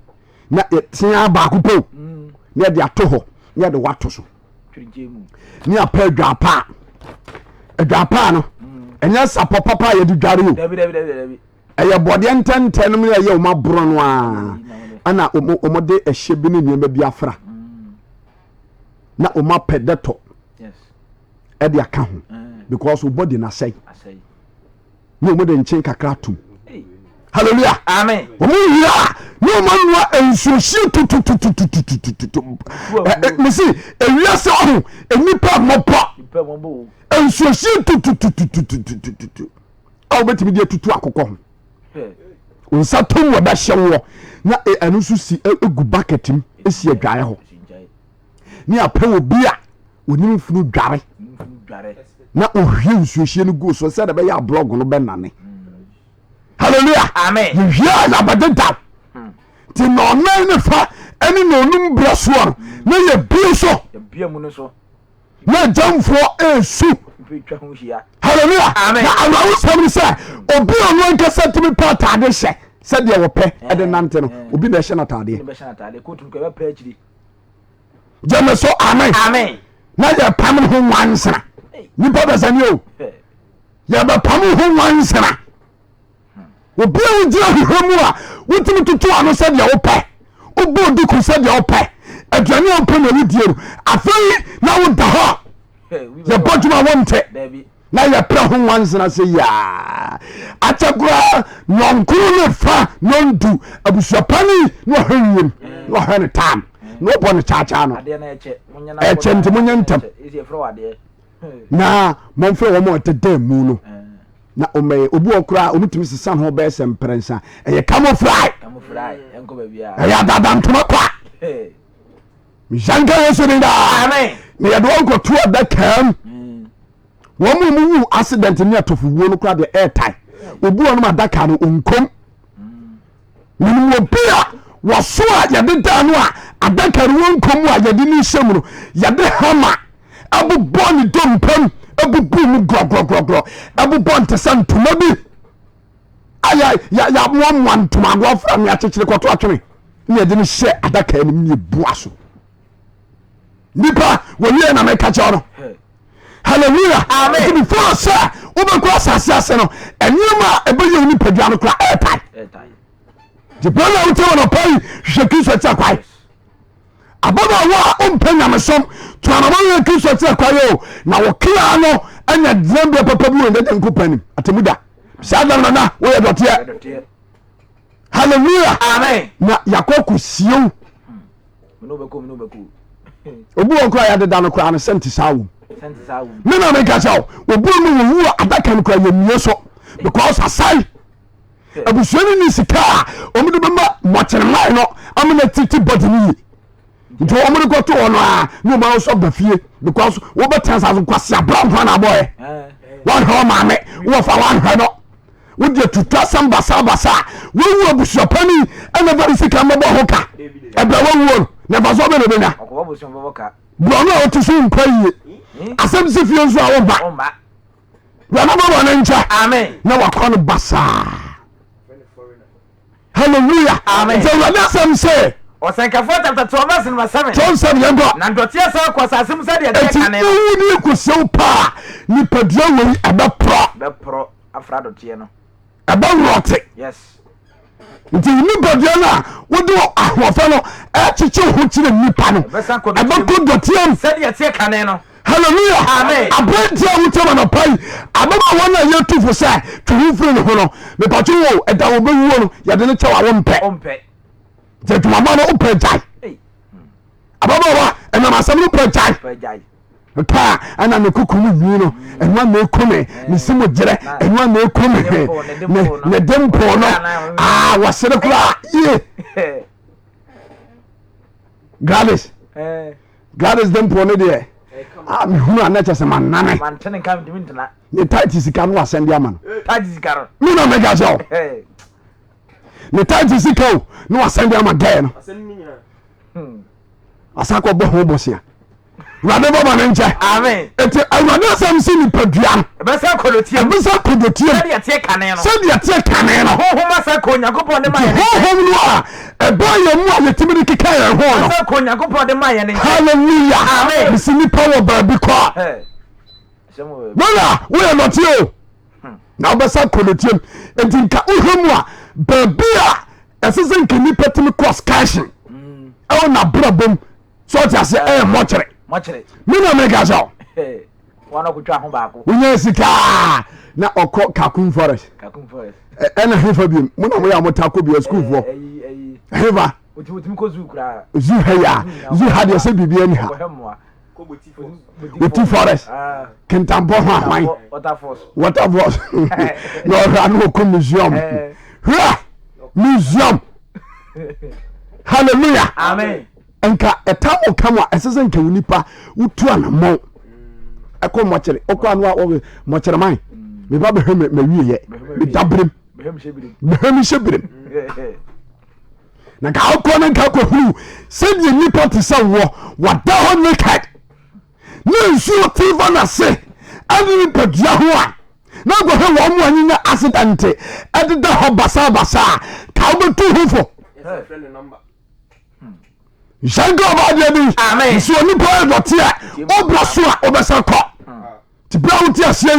Na tia ba ko po. Na de ato ho. Na de wato so. Ni apa adwapa. Adwapa no. Enya sapo papa ye di dware o. Dabi. Eye bode ntenten no ye o mabro no a. Ana omode ehye bi ne niam bi afra. Na o mapedeto. Yes. E de aka ho. Because o body na say. No mo de nchen kakra tum. Hallelujah. Amen. Omo ya no man wa ensuohie tututututututu. Me see ewia se ho enipa mopo. Ensuohie tututututututu. Aw betimi de tutu akokɔ ho. Unsa tom wa ba hye wo na anu so si egu bucket m esi adwae ho. Ni apɛ obi a onim funu dware. Na ohwie nsuohie no go so se de be ya blog no be nane. Hallelujah. Amen. Yeah, na badeda. Ti no nan ne fa eni no num braso na ye bi so. Ye bia mu no so. Na jamfo esu. Hallelujah. Amen. Na awu sam say obi onu nkasa timi pata de hye. said you were pay at the Nantino, will be the Shanatadi. Jemeso, amen. Now you're Pamela who wants her. You brothers and you. You're the Pamela who wants her. We build you Homua. What do you do? I said your pay. Obo do said your pay. A general open with you. I feel now with the heart. The bottom I want it. Now you're playing once and I say, yeah. Atagua, non cool, fa, non do. I was your penny, no hurry, no hurry time. No one chachano. A gentleman. Now, Monfort more at the day, Muno. Na ome obu okura omutumi sisa ho be sem prensa e camouflage enko ba bia ya dadam tuma kwa mjanka yesuninda amen me ya do onko to da kam wo mu accident ni atofu wo no kura de airtime obu onu adaka no onkom minimo bia wo so a ya de da no a adaka ro onkom a ya de ni hyem no ya de hama abu boni dompam abu boom gro abu bon te santuma bi aya ya one to my go from ya chechire kwato atwe ne de ne hye adaka anim ne buaso nipa woni na me ka che no hallelujah amen before sir obe kwa asase no enima ebe ye ni padua no kra airtime je bana utewo no pai hwe Kristo cha kwai ababa wa ompanya mesom to anamanya Kristo cha kwai o na wo kila no anya dzembe papa bu ndede nkopanim atemuda sada na wo ye Dɔteɛ hallelujah amen na yakoku sieu no beko obu okra ya deda no kra no senti sawo me na me ka chawo obu no wo adaka no kra ye mieso because asai abusuani ni sika omude bema mocheremai no amena titi body ni nti omude ko to ono a no ma so bafie because wo betansa so kwase abram na boy one ho ma me wo fa one ho no wo de tuta samba sabasa wo wu abusuapani ana bari sika mabo hoka ebra wo wo na ba so be no benya akwa abusuan babo ka bro no o tisu nkwaye asem se fie nso a wo ba bro no babo na ncha amen na wakọ no basa hallelujah amen so what does say Osankafo chapter 12 verse number 7 John 7 yembo na Dɔteɛ sa kwa sasem sa de kane no ni ku sew pa ni padua wo abepro afra Dɔteɛ no rote yes nti ni padua na wo do ahofa no e chiche ho chire nipa no abeko Dɔteɛ sa de kane no hallelujah amen abentia wutema no pai ababa wana ye tufo sa twufure no ho no me pacho wo eda wo be wo no ya de ne chewa wo mpe je tuma ma no ope jai ababa wa ena ma sam no ope jai pa ana me kukumu wi no enwa me kome me simo jere enwa me kome ne dempo no wasere kula ye Gladys dempo no de me hunu anacha se manane mantene kam dimintina ne tight sika no asende ama no tight sika ro me no mega so ne tight sika no asende ama gae no asako bo ho bosia rade baba ne nche amen eti awrade asam si ni padua be sa kodotie se de tie kane no ho ma sa ko Yakobon de ma ye ho no a e ba ye mu a yetimi de kika ye ho no sa ko Yakobon de ma ye ne hallelujah amen si ni power ba bi kwa wala we Dɔteɛ na be sa kodotie enti nka uhemu a ba bia esese nke ni petimi cross cashin e na brabom so ti ase e mochire mina mega so wana kutwa ho baako unya sika na okọ Kakun forest ena hefa bi mo na mo ya motako bi school for hefa otimi ko zoo kra zoo heya zoo hade se bibia ni ha Wofiri forest kentambo hwan water force no ran ko museum museum hallelujah amen enka etamo kama esese nka unipa utu anamo eko mochire okwa anwa o mochire man me ba be me wiye me dabrem me shebrem na ka okwa na ka ko hu se die nipa te se wo wada ho naked na nsu tiva na se ani padua ho a na go he wo mo anyinya accident ededa ho basa ka wo to hufo Shango ba dia bi amen so ni pa Dɔteɛ obra so a obesa kɔ ti bra wo ti asie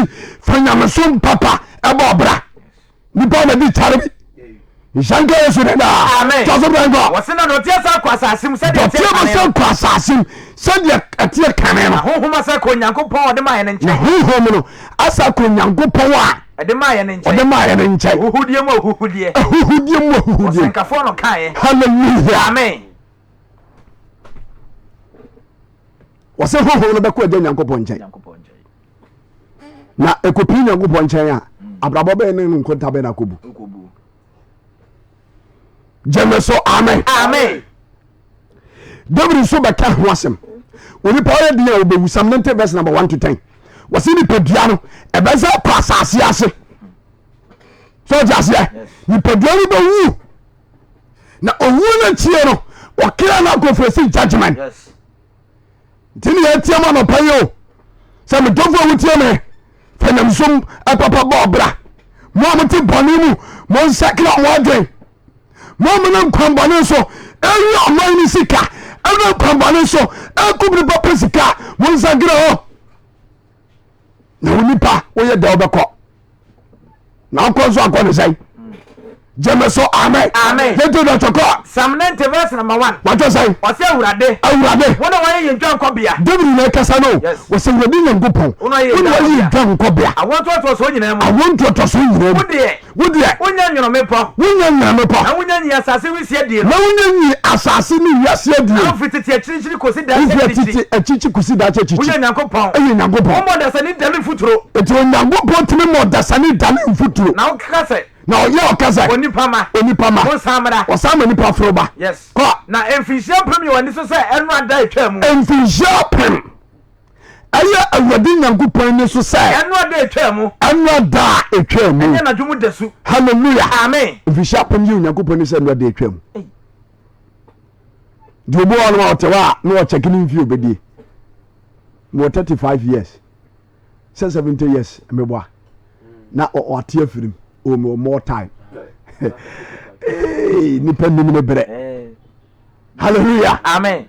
fanyameso papa eba obra ni pa na di tare bi Shango yesu ne da amen to so bra ngo wasena Dɔteɛ sa kwa asasim se Dɔteɛ ba sa kwa asasim se dia atie kane no honhom asa ko Nyankopɔn ode ma ye ne nkyɛn honhom no asa ko Nyankopɔn a ode ma ye ne nkyɛn ode ma ye ne nkyɛn huhudie mo huhudie senkafo no kan hallelujah amen wɔsɛ honhom no bɛkɔ agya Nyankopɔn nkyɛn na ɛkɔpii Nyankopɔn nkyɛn a abrabɔ bɛyɛ ne nkonta bɛ na kɔbu gyeme so amen David nso bɛka ho asɛm onipa ɔyɛ din a wɔbɛwu Psalm 90 verse number 1 to 10 wɔsɛ nipadua no ɛbɛsɛ pa asase ase so ɔgye aseɛ nipadua no bɛwu na ɔwu no akyie no ɔkra no akɔfrɛsi judgment ntini yɛtie ma no payo sɛ medɔfo a wotie me fanyamsom apapa bɔ ɔbra mo a mote bɔne mu mo nsakra mo adwen mo mene nkwanbɔne so ɛwi ɔman no sika ɛwi nkwanbɔne so ɛkubiri papa sika mo nsakra hɔ na wo nipa woyɛ da wobɛkɔ na wokɔ nso akɔ ne sɛn gyeme so amen yɛto da tɔkɔ Psalm 90 verse number 1 watɔ sɛn ɔsɛ awurade wɔne wɔyɛ yɛ ntwa nkɔbea David na ɛkasa no wɔsɛ awurade Nyankopɔn wɔne wɔyɛ ntwa nkɔbea awɔntoɔtoɔ so nyinaa mu awɔntoɔtɔ so nyinaa mu wodeɛ wonya nwonomepɔ wonya nwonomepɔ na wonya nyi asase wisie die na wonya nyi asase ne wiase die na wofiri tete akyirikyiri kosi da tete akyikyi kosi da akyikyi wonya Nyankopɔn ɛyɛ Nyankopɔn wɔmmɔ dasane dane mfuturo ɛti Onyankopɔn tumi mɔ dasane dane mfuturo na woka sɛ na ɔyɛ ɔkasa onipa ma ɔsan ma nipa foro ba yes kɔ na mfinhyia pem yɛ w'ani so sɛ ɛno ada atwa mu mfinhyia pem ɛyɛ awurade Nyankopɔn ni so sɛ ɛno ada atwa mu ɛno ada atwa mu ɛnyɛ nadwo da su hallelujah amen mfinhyia pem yɛ Nyankopɔn ni sɛ ɛno ada atwa mu di obo ɔno a ɔtɛ hɔ a na ɔkyɛke ne mfie obɛdie na 35 years sɛ 70 years meboa na ɔate afirim more time nipa nim ne brɛ hallelujah amen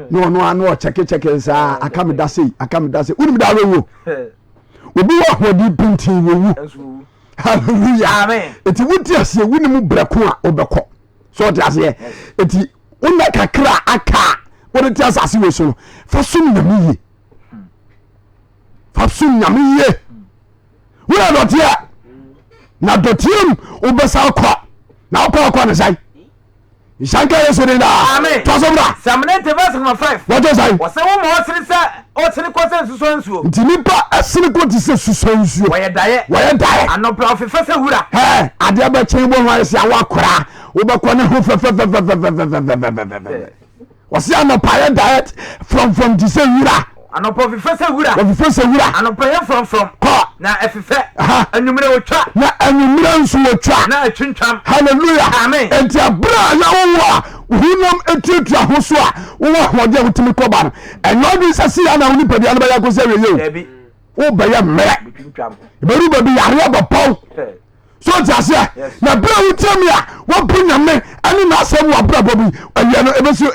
no ɔno ɔkyɛke saa aka me da sei wonim da wɛwo obi wɔ ahoɔden pintin wɔwu hallelujah amen ɛti woti aseɛ wonim brɛko a wobɛkɔ so ɔte aseɛ ɛti wona kakra aka wode te asase wɔ so no fa som nyame yie wona Dɔteɛ na Dɔteɛ mu wobɛsa kɔ na wokɔ ne sɛn Nhyɛnka Yesu ne daa tɔ so bra Psalm 90 verse number 5 wɔtɔ sɛn wɔsɛ woma ɔsene sɛ ɔsene kɔ sɛ nsusɔ nsuo nti nipa ɛsene kɔ te sɛ susɔ nsuo wɔyɛ daeɛ anɔpra ɔfefɛ sɛ wura adeɛ bɛkyɛn bɔ ho ayɛ sɛ awɔ akora wobɛkɔ ne ho fɛfɛfɛfɛfɛfɛfɛfɛfɛfɛ wɔse anɔpa yɛ daeɛ frɔmfrɔm te sɛ wura anɔpa ɔfefɛ sɛ wura anɔpa yɛ frɔmfrɔm kɔ na ɛfefɛ anwummerɛ wɔtwa na anwummerɛ nso wɔtwa na atwintwam hallelujah amen enti aberɛ a yɛwowɔ a honam atuatua ho so a wowɔ ahoɔden a wotumi kɔba no ɛnyɛ ɔde sɛ seyɛ na wo nipadua no bɛyɛ ko sɛ wieyɛ wobɛyɛ mmerɛ bɛru baabi yareɛ bɛpɔw so ɔte aseɛ na berɛ a wotia me a wopo nyame ɛne naasɛm wɔ abrabɔ bi awiɛ no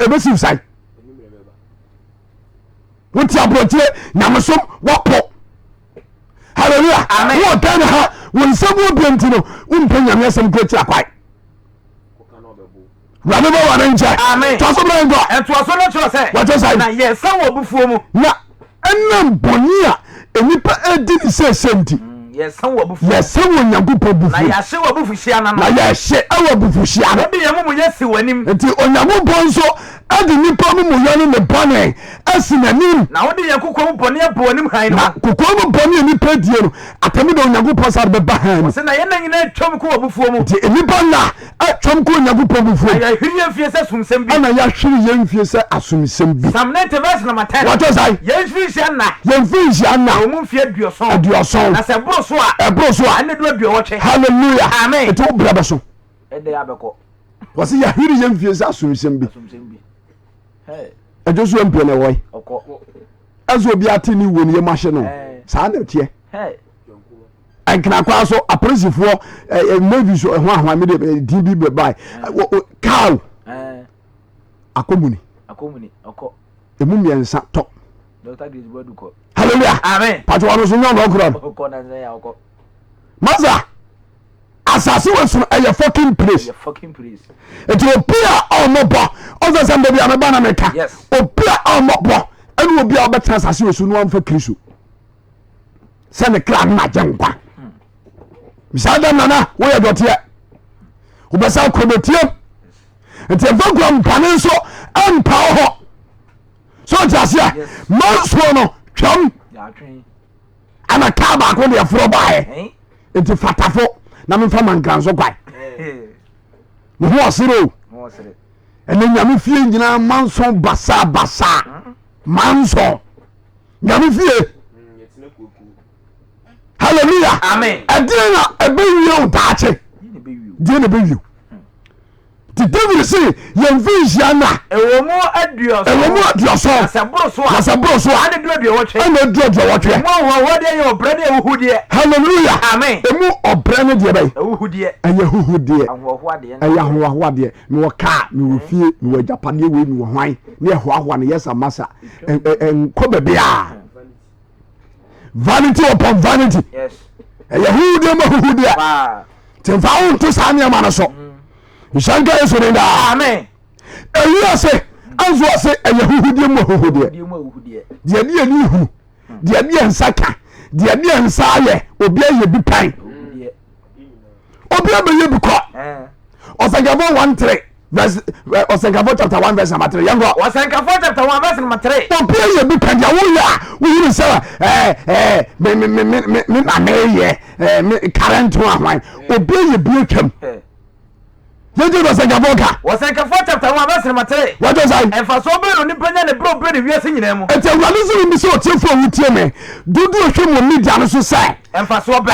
ɛbɛsiw sae wote aborɔkyire nyamesom wɔpo hallelujah wɔka ne ha wo nsɛm wɔ bia nti no wompɛ nyame asɛm kura kyira kwae wurade bɛ wane nkyɛ tɔ so bra nkɔ ɛntoaso no kyerɛ sɛ wɔkyɛ sɛ na yɛsa wɔ abufuo mu na ɛnam bɔne a nnipa adi ne sɛ ɛsɛ nti yɛsa wɔ abufuo yɛsɛ wɔ Nyankopɔn bufuo na yɛahye wɔ abufuhyia no na yɛhyɛ ɛwɔ abufuhyia no wode yɛ mumuyɛ si w'anim nti Onyankopɔn nso ade nipa mumuyɛ no ne bɔne asi n'anim na wode yɛ kokɔ mu bɔne abɔ w'anim han no na kokɔ mu bɔne a nipa die no atɛmi de Onyankopɔn sa de bɛba han no sɛ na yɛna nyina atwam kɔ wɔ abufuo mu nti nipa na atwam kɔ Onyankopɔn bufuo na yɛhwere yɛ mfie sɛ somsɛm bi ɛna yɛahwere yɛ mfie sɛ asomsɛm bi Psalm 90 verse number 10 wɔtɔ sae yɛmfiri hyia nna yɛmfiri nhyia nna ɔmu mfie aduɔson na sɛ boro so a ɛboro so a ɛne do aduɔwɔtwe hallelujah amen ɛti wo brɛ bɛ so ɛdɛ abɛkɔ wɔse yɛahwere yɛ mfie sɛ asomsɛm bi ɛdwo so ampie na ɛwɔe ɛsɛ obi ate ne wuo ne yɛm ahye no saa ne teɛ enkna kwa so apresifo maybe so ho ahwa me de DB be buy cow akomuni oko emu miensa to Dr. Grace Boduko. Hallelujah. Amen. Patwa no so nyon okron. Oko na ya oko. Maza asase was a fucking place. Your fucking place. It will be all mobo. Ozo sembe bi ameba na meka. Yes. Opia all mobo. Enu obi a obetena asase was no amfa kristo. Sane kra na jenkwa. Misada nana wo ye Dɔteɛ. Ubasa krobetie. Enti emfa mpane so ampa ho. So jasia manso no twam Ya twin. ana ka ba ko de afro bae enti fatafo na memfa mankan so kwai mo ho asiro Mo sere. ene nyame fie nyina manso basa manso nyame fie hallelujah Amen. adina ebewie utaache Ni be wi. die ne bewie ti David say yemfishia na Ewo mo aduoso. asabro so Ade duoduo wotwe. ana duoduo wotwe Mo wo de ye obrade ehudie. hallelujah Amen. emu obre ne de bay Ehudie. eye huhudie Ahwo ade. eye ahoahode me wo car me wo fie me wo japade we me wo hwan ne ahoahwa ne yesa masa enko bebia vanity upon vanity Yes. eye huhudie ma huhudie Ba. temfa unto sane ma no so Shanka yeso nda Amen. eyi ase anzo ase eye huhudie ma huhudie Die mo ehudie. de ne ani hu de ne nsaka de ne nsaye obi aye bi pan Ehudie. obi abe bi ko Osangabo 1:3 verse Osangabo chapter 1 verse number 3 yango Wasankafo chapter 1 verse number 3. obi aye bi pan ya wo ya wo yiri se me na me current one obi aye bi atwam yeje Osangabo ka Wasankafo chapter 1 verse number 3. what does I Emfa so be no ni panya ne bro bre ne wiase nyina mu. ete awurade se mi se otiefo wutie me dudu ohwe mo media no so sai Emfa so be.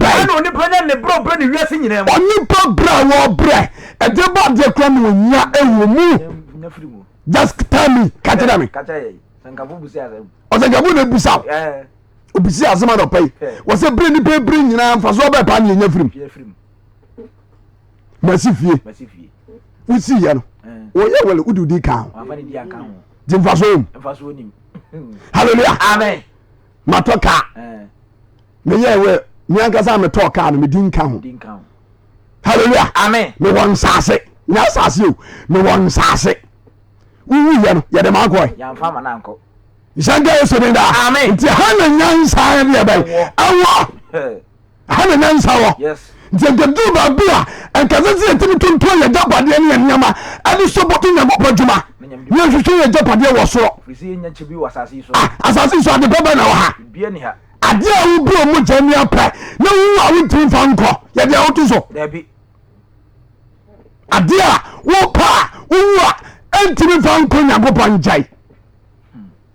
Ana ni panya ne bro bre ne wiase nyina mu. onipa bra wo bre ede ba de kra no nya ewo mu Nyafiri mu. just tell me catch me Kacha ye. Sankafo busi azem. Osangabo na busa obisi azema do pai wo se bre ni bre nyina mfa so be pa ne nya firim Nyafiri mu. masifie Masifie. usi ya no wo ye wele ududi kan Wa ni dia kan ho. jimfa so Emfa so nim. hallelujah Amen. matoka me ye we nyanga sa me talk kan me din kan ho Din kan. hallelujah Amen. me won sase nya sase o me won sase wu ye no ye de ma ko Ya mfa ma na anko. Shanka yeso nda Amen. nti hana nyansa ne be awo hana nyansa wo Yes. nti ba bia enkaze se timi tonto ye jabade ne nyama ani so boto nya bopo djuma ne hwehwe ye jabade wo soro Frisi nya chibi wasasi so. asase so ade baba na wo ha Bia ni ha. ade a wo bi o mu jani apa na wo a wo tin fa nko ye de wo to so There be. ade a wo pa wo a entimi fa nko nya bopo njai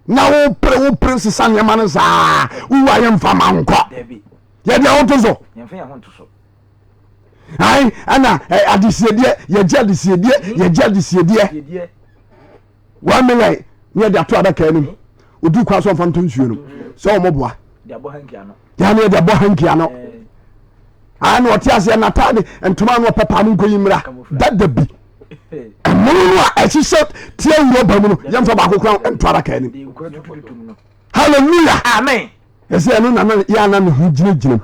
na wo pre sesa nyama no saa wo a ye mfa ma nko There be. ye de wo to so Nyamfa ya ho to so. ai ana adisiedie ye je adisiedie Yedie. 1 million ne de ato adaka anim odu kwa so fanto nsuo no so o moboa Dia bo hankia no. ya ne de bo hankia no ana o tiase na tade entoma no papa no nkoyimra dadabi amunu a ehise tie wuro ba mu no yemfa ba kokran ento adaka anim De ukura tututum no. hallelujah Amen. ese no na ya na me hu gyina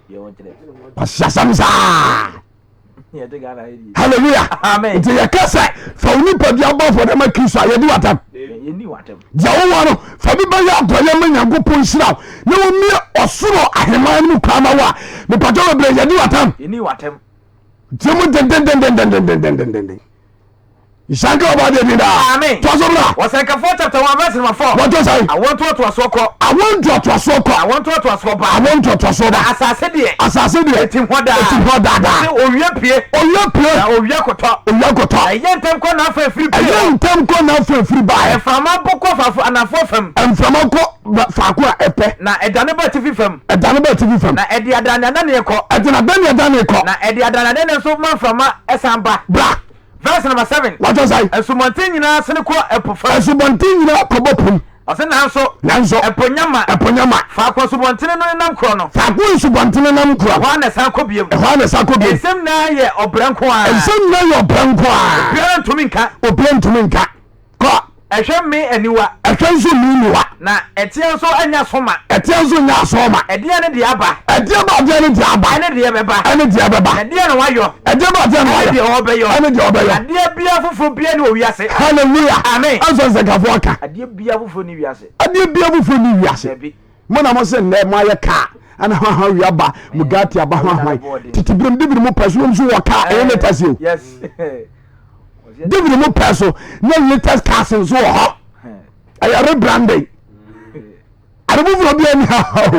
Ye won tire. pasasamsa Ye de gana hedi. hallelujah Amen. nti ye kasa fa uni padi abo for dem kristo ayedi watam Ye ni watem. dia wo wano fa bi ba ya akoye ma nyankopon hira na wo mi osoro ahema no kwama wa me pato we bre yedi watam Ye ni watem. timu den Shanka about the dinner. Amen. Twasobra. Wasankafo chapter 1 verse number 4. What was I? I want to asoko. I want to asoko. I want to asoko. I want to asoko. Asase de. Asase de. Etim hoda. Etim hoda. Owie pie. Owie pie. Na owie koto. Owie koto. Aye ntem ko na fa free pie. Aye ntem ko na fa free buy. Eframa boko fa anafo fam. Eframa ko fa ko epe. Na edane ba tifi fam. Edane ba tifi fam. Na edi adane na ne ko. Edana ben edane ko. Na edi adane na so man frama esamba. Bra. Verse number 7. What was I? Esumontin nyina sene ko epofam. Esumontin nyina ko bopum. ɔsɛ nanso ɛponyama faako subɔntene no nam korɔ no faako subɔntene nam korɔ ɛhɔ na san kɔ biem nsɛm na yɛ ɔbrɛ nko a obiara ntumi nka kɔ ɛhwɛ me aniwa ɛhwɛ nso me niwa na ɛteɛ nso anya soma nya asoma ɛdeɛ ne de aba ɛne deɛ bɛba ɛdeɛ ne wayɔ ɛdeɛ ɔbɛyɔ adeɛ bia foforɔ bia ne owiase hallelujah amen anso sekafo aka adeɛ bia foforɔ ne wiase mo na mo se nnɛ mo ayɛ kaa ana ha wi ba mugati aba ha titibrim dibrim mo paso mo so wɔ kaa ɛyɛ latest o yes dibrim mo paso na latest cars so wɔ hɔ ɛyɛ rebranding adebufuro bia ni ha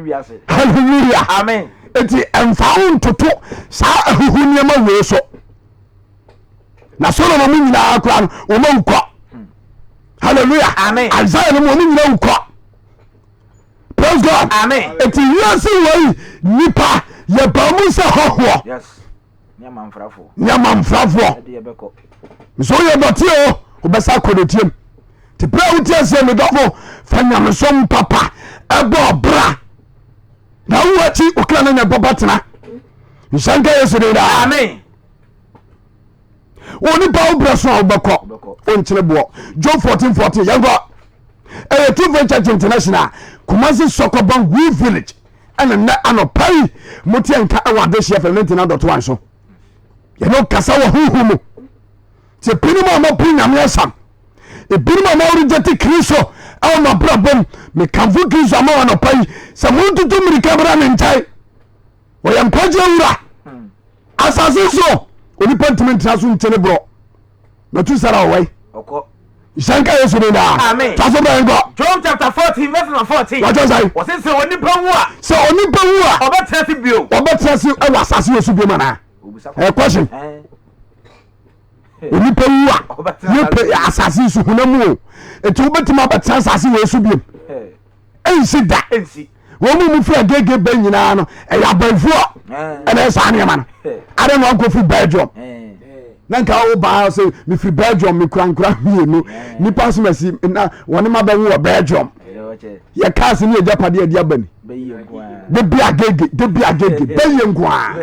wiase hallelujah amen eti emfa ntoto saa ahuhu nneɛma wei so na Solomon mo nyinaa kora no o ma nkɔ hallelujah amen Isaiah no mo nyinaa nkɔ praise God amen eti wiase wei nipa ye ba mu sɛ hɔhoɔ yes nyama mfrafo so ye Dɔteɛ o obɛsa kodotiem te pra wutia se me dɔfo fa nyamesom papa ɛbɔ bra na wuachi okra na nya papa tena nsanka Yesu de da amen oni pa obra so obɛkɔ onkyere boɔ John 14:14 yango True Church International Kumasi Sokoban Wofiri Village and na anopai moti enka awade hye FM99.1 so ye no kasa wo huhumu te pinima ma pu nyame asam e pinima ma reject Kristo aw ma brabom me kanfu Kristo ma anopai se muntutu mirika bra ne ntai wo yam kwaje wura asase so oni pentiment aso ntene bro na tu sara owai okɔ Shanka Yesu de da. Amen. Taso ba ngo. John chapter 14 verse number 14. What you say? What say onipa wu a? So onipa wu a. Obetrasi bio. Obetrasi e wasase Yesu bio mana. Question. Onipa wu a. Ye pe asase Yesu hunamu. Etu obetima betrasi asase Yesu bio. Ensi da. Ensi. Wo mu mu fra gege ba nyina no. E ya banfu. E na Sane man. Ade no anko fi Belgium. Nanka o ba say me free Belgium me krankra mienu nipa so masi na woni ma ba wo Belgium ye cars ni ejapade ade abani de bia gege be yenkwa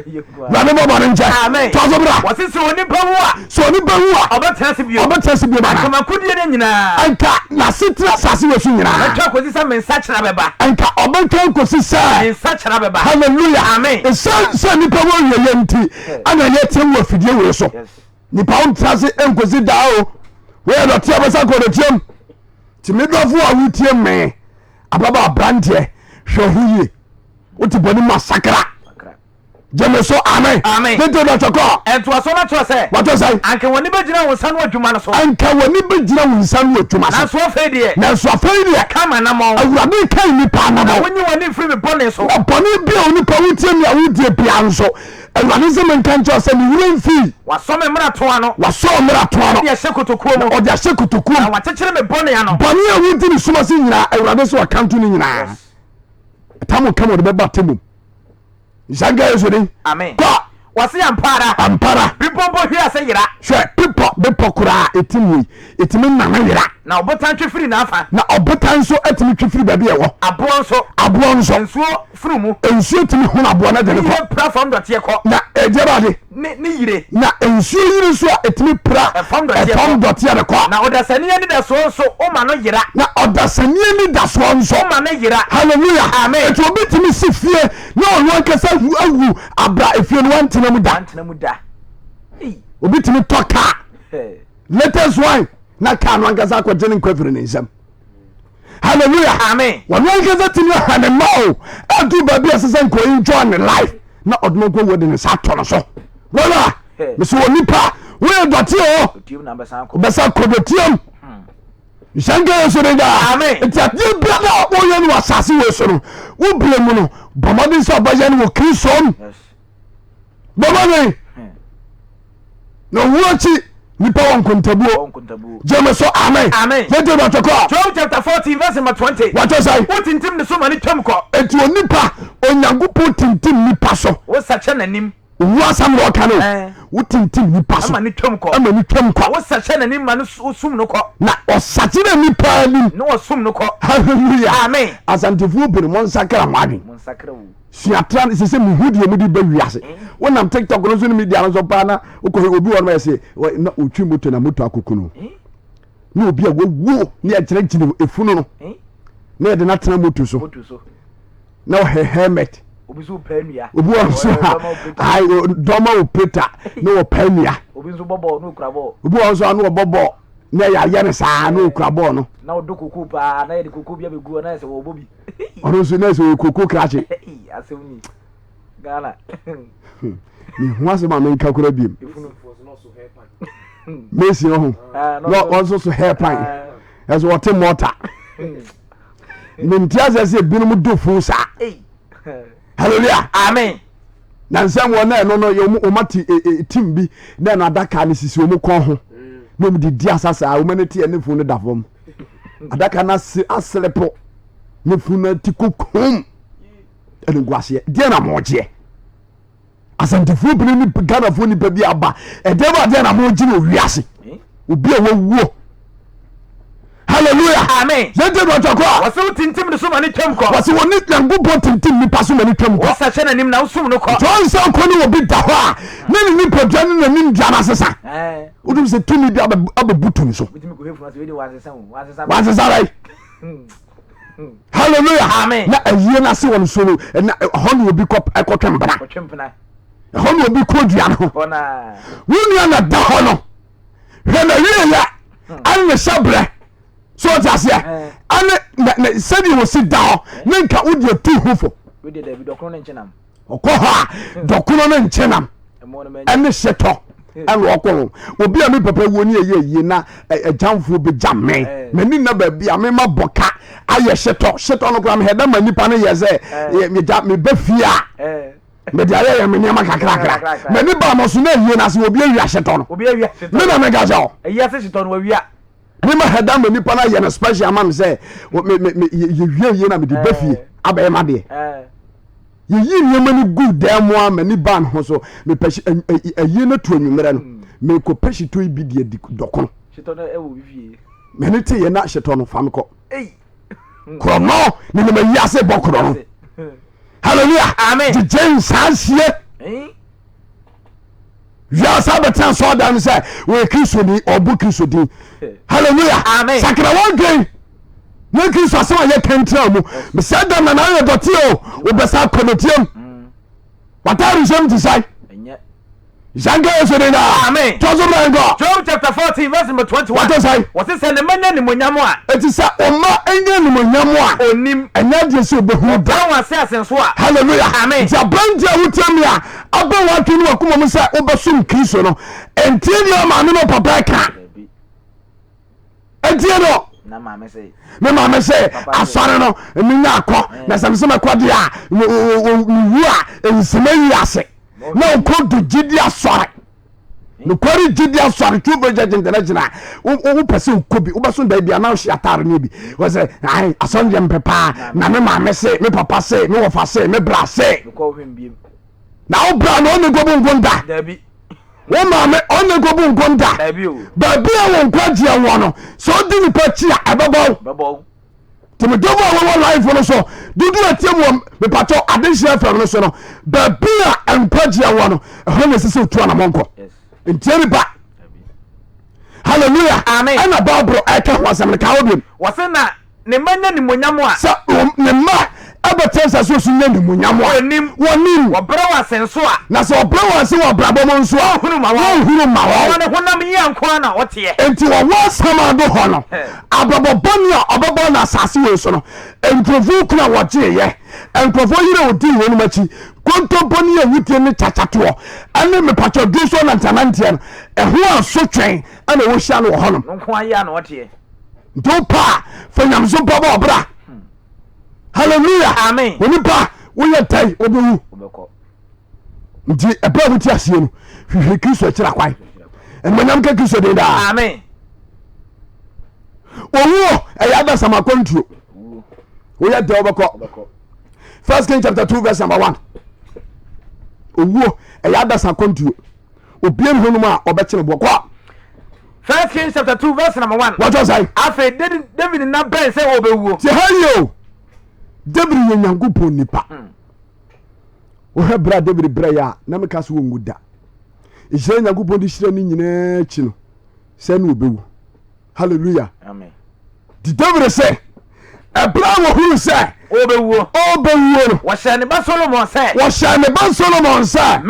na ne bobo nche amen to so bra wo se oni pa wo a so oni pa wo a obetrasi bio ba kama kudie ne nyina anka na sitra sase we su nyina na twa kosi sa mensa kyera beba anka obenka kosi sa mensa kyera beba hallelujah amen so nipa wo ye nti ana ye tem wo fidie we so nipa on trase enkosi da o we Dɔteɛ bɛsa kodotiem ti me dɔfo a wutie me ababa brantie hwɛ huye uti boni masakra jemeso amen nito da choko ento aso na to se what say anke woni begyina wo nsa no adwuma no so anke woni begyina wo nsa no adwuma so na so afedie kama na mo awurade kai ni pa na mo wonyi woni firi me bone so bone bia oni pa wutie mi awudie bia nso awurade se men kan cho se ni wure mfi waso me mra to ano de hye kotokuo mo o de hye kotokuo na wakyekere me bone ano bone awudi ni suma se nyina awurade so akanto ni nyina tamu kama de beba temu Shanka Yesu de amen kwa wasi ampara people bo hia se yira hwe people be pokura etimi nana yira na obotan twefiri na afa na obotan so etimi twefiri ba bia wo abo nso ensuo furumu ensuo etimi hu na abo na de ko platform Dɔteɛ kɔ na ejebade ni yire na ensuo yire so etimi pra from Dɔteɛ de ko na odasani ni da so o ma no yira na odasani ni da so nso o ma no yira hallelujah amen eto obi timi sifie na onu ankasa awu abra efie no wantena mu da obi timi toka latest one na ka no ankasa ko jeni kwafiri ne nsam hallelujah amen wonu ankasa timi hanema o adu ba bia sesen ko enjoy life na odmo ko wodi ne sato so wala me so oni pa we Dɔteɛ o besa kodotiem Shanka Yesu de da amen etiade brada o ye no asase we so no wo blemu no bomodi so ba ye no Kristo bomodi no wuachi nipa won kontabuo jemeso amen yeto da choko John chapter 14 verse number 20 what you say what tintim ne so mani twam ko eti onipa onyangopo tintim nipa so wo sache nanim owu asam na ɔka no wo tintim nipa so ama ni twam kɔ wo sache na ni ma no sum no kɔ na ɔsache na nipa nim no sum no kɔ hallelujah amen asantefu bi mo nsakra mwadwen mon sakra wo suatra sese muhudie mu di ba wiase wonam TikTok no so ni media no so pa na obi won ma yese na otwi moto na moto akukuno na obi a wo na ya kyerɛ kyine efunu no na de na tena moto so na o helmet obi so panua obi won so ai doma operator na o panua obi so bobo no kura bo obi won so na o bobo na ya ne saa na o kura bo no na o do koku pa na ye de koku bia begu na se wo bobi ono so na se koku krache asemi Ghana ni ho ase ma men ka kura biem efunu force no so hairpan Messi ho no also so hairpan as what mortar Mintiaza se binom do fu sa hallelujah amen na nsam wona no no yo omati team bi na na adaka ne sisi omu kon ho no mu di asasa humanity ne fu no da fom adaka na aslepo ne fu na tikokum ene guase dia na moje asantefu bi ni Ghana fo ni pa bi aba e de ba dia na moje no wiase obi a wo hallelujah amen zete do chakwa wasu tintim de so mani twam ko wasu woni nyangobo tintim ni paso mani twam ko wasa che na nim na usum no ko jonsa ko ni obi da ho a ni podwan na nim dia na sesa odum se tumi bi abebutu ni so bitimi ko hefu na se we di wasesa rai hallelujah amen na aye na se won so no na hono obi ko ekotwempena hono obi ko dua no bona wonu na da ho no he na wie ya an ne sabre so tase ane sedi wo sit down nenka wo de tu hufo we de David dokro ne nchenam okoha dokro ne nchenam ane sheto ane okoro obi a me papa woni ye na jamfo be jamme mani na ba bia me maboka aye sheto no kram heda mani pa ne ye ze me ba fia me dia ye me nyama kakra mani ba mo so na ye na se obi awia sheto no me na me gajo eya se sheto no awia Nima heda me nipa na ye na special man say me ye na me di bafie abaye ma de ye yi nyama ni good dem mo ma ni ban ho so me peshi ayi na to anwumere no me ko peshi to bi de dokono sheto na e wo bifie me ni te ye na sheto no fam ko krono ni me yi ase bokro no hallelujah amen the james hasie ya sabatan so dan say we kristo ni obu kristo din hallelujah amen sakra one day na kristo asema ye kentra mu me say dan na ye Dɔteɛ o besa konotiam wataru shem ti sai enye Zanga yesere da amen tozo brango Job chapter 14 verse number 21 what say what say ne manya ni monyamo a etisa oma enye ni monyamo a onim enya de se obehu da wa se asenso a hallelujah amen ja brandi a wutam ya aba wa twini wa kuma musa obesum kristo no entie na ma no papa ka entie no na ma me say asore no mi nya akɔ na samse makɔde a wu a ensema yi ase na ko do gidi asore no kwari gidi asore tu be judge international wo pese ko bi wo beso da bia na hye atare ne bi wo say ai asonje mpepa na me ma me say me papa say me wo fa say me bra say ko hwem biem na wo bra no ne go bongonda da bi wo ma me on ne go bongonda da bi o ba bia wo kwaje wo no so di ni pa chi a ebebo timi dobo wo life no so dudu atiemu me pato adensia fam no so no ba bia empaje wo no ho ne sese otu ana monko entieri ba hallelujah amen ana babro aka wasam ka wodum wasena ne manya ni monyamo a sa ne ma abatensa so so nyani monyamo wonim wobra wasenso a na so obra wanse wo brabo mo nso hunu ma wo ne honam yanko na wote enti wo wasama do ho no ababoboni a obabo na asase we so no entrofu kuna woje ye entrofo yire odi wonu machi kontomponi ya wutie ne chachato ane me pacho du so na ntanantie no eho aso twen ane wo hia no ho no nko aya na wote do pa fanyamso pa ba obra hallelujah amen woni pa wo ye tai obewu nti eba wuti asie no hwehwe kristo kira kwan enmanyam ka kristo de da amen owo eya da sama kontro wo ye de obeko 1 Kings chapter 2 verse number 1 owo ɛyɛ adasa kontuo obiem ho no mu a ɔbɛkyene boɔ kɔ 1 Kings chapter 2 verse number 1 wɔtɔ sɛ afei David na bɛn sɛ wɔbɛwuo ti ha yi o David yɛ Nyankopɔn nipa wohwɛ bra David brɛ ya na meka so wɔngu da ɛhyira Nyankopɔn de hyira no nyinaa akyi no sɛ ne wɔbɛwu hallelujah amen di David sɛ ɛbra wɔhuru sɛ wɔbɛwuo no wɔhyɛ ne ba Solomon sɛ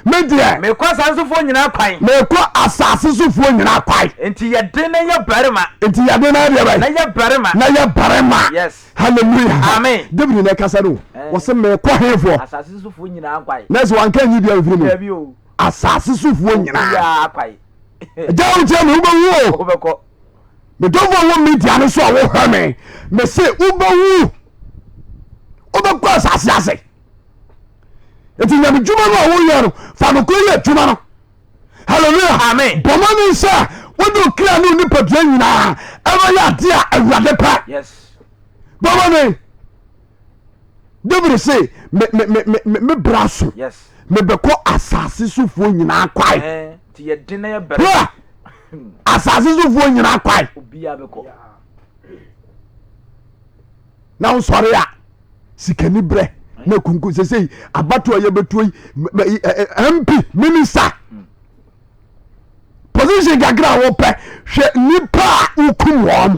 medeɛ mekɔ asansofoɔ nyinaa kwan mekɔ asase sofoɔ nyinaa kwan enti yɛde na yɛ barima na yɛ barima yes hallelujah amen David na ɛkasa no wɔsɛ mekɔ hefoɔ asase sofoɔ nyinaa kwan na sɛ wanka nyi bia mfiri mu asase sofoɔ nyinaa kwan ɛgya wo kyerɛ me wobɛwu o wobɛkɔ medɔfoɔ wɔ media no so a wohwɛ me mese wobɛwu wobɛkɔ asase ase nti nyame dwuma no a woyɛ no fa nokoro yɛ adwuma no hallelujah amen bɔma no sɛ wode okra ne nipadua nyinaa ɛbɛyɛ ade a awurade pɛ yes bɔma no David se me bra so yes mebɛkɔ asase sofoɔ nyinaa kwae nti yɛde na yɛ barima asase sofoɔ nyinaa kwae obiara bɛkɔ na wosɔre a sikani brɛ na kunku sɛsɛi abato a yɛbɛtuo yi MP minister position kakra a wopɛ hwɛ nipa a wokum wɔn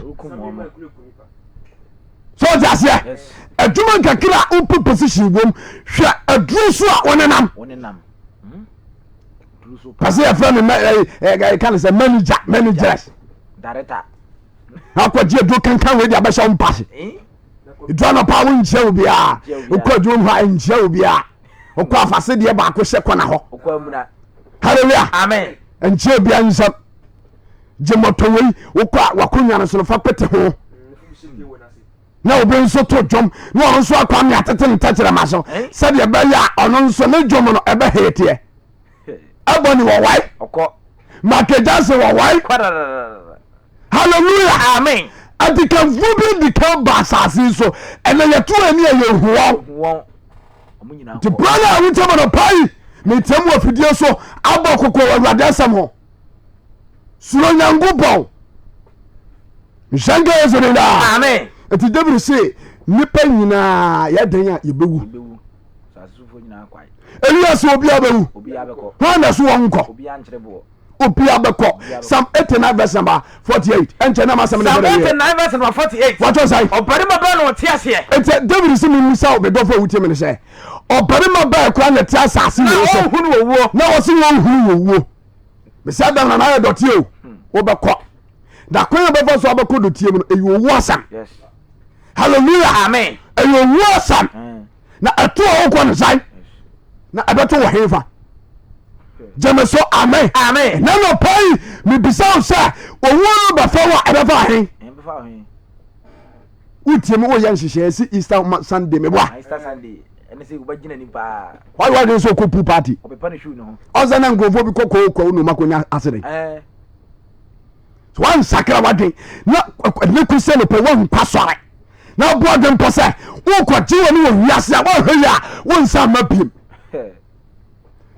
so ɔte aseɛ adwuma kakra a wopɛ position wom hwɛ aduro so a wonenam pɛsɛ yɛfrɛ no ka ne sɛ managers director akɔgye aduro kankan wei de abɛhyɛ wo mpase dua no pa wo nkyia wo bia wokɔ adwuma mu ha nkyia wo bia wokɔ afase deɛ baako hyɛ kɔna hɔ hallelujah amen nkyia bia nsɛm gye mmɔtɔ wei wokɔ a wakɔnya no so no fa pete ho na obi nso to dwom na ɔno nso akɔ ame atete ne tɛkyerɛma so sɛdeɛ ɛbɛyɛ a ɔno nso ne dwom no ɛbɛheeteɛ ɛbɔ ne wɔwae makagya se wɔwae hallelujah amen adikanfo bi dika ba asase so ɛna yɛto ani a yɛhuɔ nti brada a wotam no pai metam wɔ afidie so abɔ kokɔ awurade asɛm ho suro Nyankopɔn nhyɛnka yɛ so ne daa amen nti David se nipa nyinaa yɛdan a yɛbɛwu Elias obiara bɛwu hɔ na so wɔn nkɔ obiara bɛkɔ Psalm 89 verse number 48 ɛnkyɛ na masɛm ne Psalm 89 verse number 48 wɔtɔ sɛ ɔbarima bɛɛ na ɔte aseɛ nti David se memisa wo bɛdɔfo a wotie me no sɛ ɔbarima bɛɛ kora na te asase wei so na wɔse wɔnhunu wɔwuo mesɛ da nana yɛ dɔteɛ o wobɛkɔ da kwan a bɛfa so abɛkɔ dɔteɛ mu no ɛyɛ owu asam hallelujah amen ɛyɛ owu asam na ɛto a wokɔ no sae na ɛbɛto wɔ hefa gyeme so amen amen na no pai mebisa wo sɛ owu no bɛfa wo a ɛbɛfa ahe wotie me woyɛ nhyehyɛɛ si Easter Sunday meboa wade nso ɔkɔpu party ɔsɛ na nkurɔfoɔ bi kɔkɔɔkɔ wo noma kɔnya asere wansakra wadwen na ne ku sɛ nopɛ wonkwa sɔre na woboa dwen pɔ sɛ wokɔgye wɔ ne wɔ wiase a woahwɛ yi a wonsa ma biem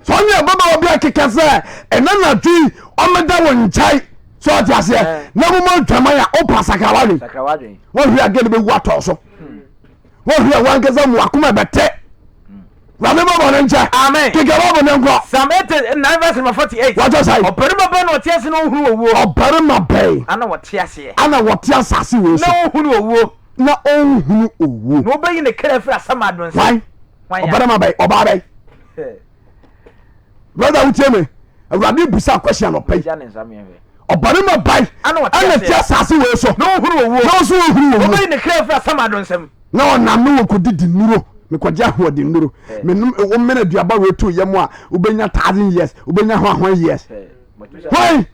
sɛ ɔnyɛ bɛba wɔ bi akeka sɛ ɛna nadwoi ɔmeda wo nkyɛe sɛ ɔte aseɛ na moma ntwaman a wopa sakra wadwen woahwɛ a gɛne bɛwu atɔ so woahwɛ a wankasa mmoakoma bɛtɛ wàbí bàbá ọ̀nà nkyɛn. amen. kíkẹ́ bàbá ọ̀nà nkọ. Psalm 89 verse number 48. wàjọ sáyé. ọ̀bẹ̀rẹ̀mà bẹ́ẹ̀ na ọ̀tí ẹsẹ̀ náà ohun owó. ọ̀bẹ̀rẹ̀mà bẹ́ẹ̀. ana wọ̀tí ẹsẹ̀. ana wọ̀tí asase wò so. na ohun owó. na ohun owó. na ọbẹ̀ yìí ni kẹrẹ fún asam adùnsẹ́. wáyé ọ̀bẹ̀rẹ̀mà bẹ́ẹ̀ ọba bẹ́ẹ̀. brother wutie mi awurade busa akwasi anọpẹ ọ̀bẹ̀rẹ̀mà bẹ́ẹ̀ ana ti asase wò so. na ohun owó. na ọsùn ohun owó. ọbẹ̀ yìí ni kẹrẹ fún asam adùnsẹ́. na ọ̀nàm ni wọ́n kò didi nuro mekɔgye ahoɔde nnuro womene aduaba wetu yɛ mu a wobɛnya 1000 years wobɛnya ho ahwan years hwan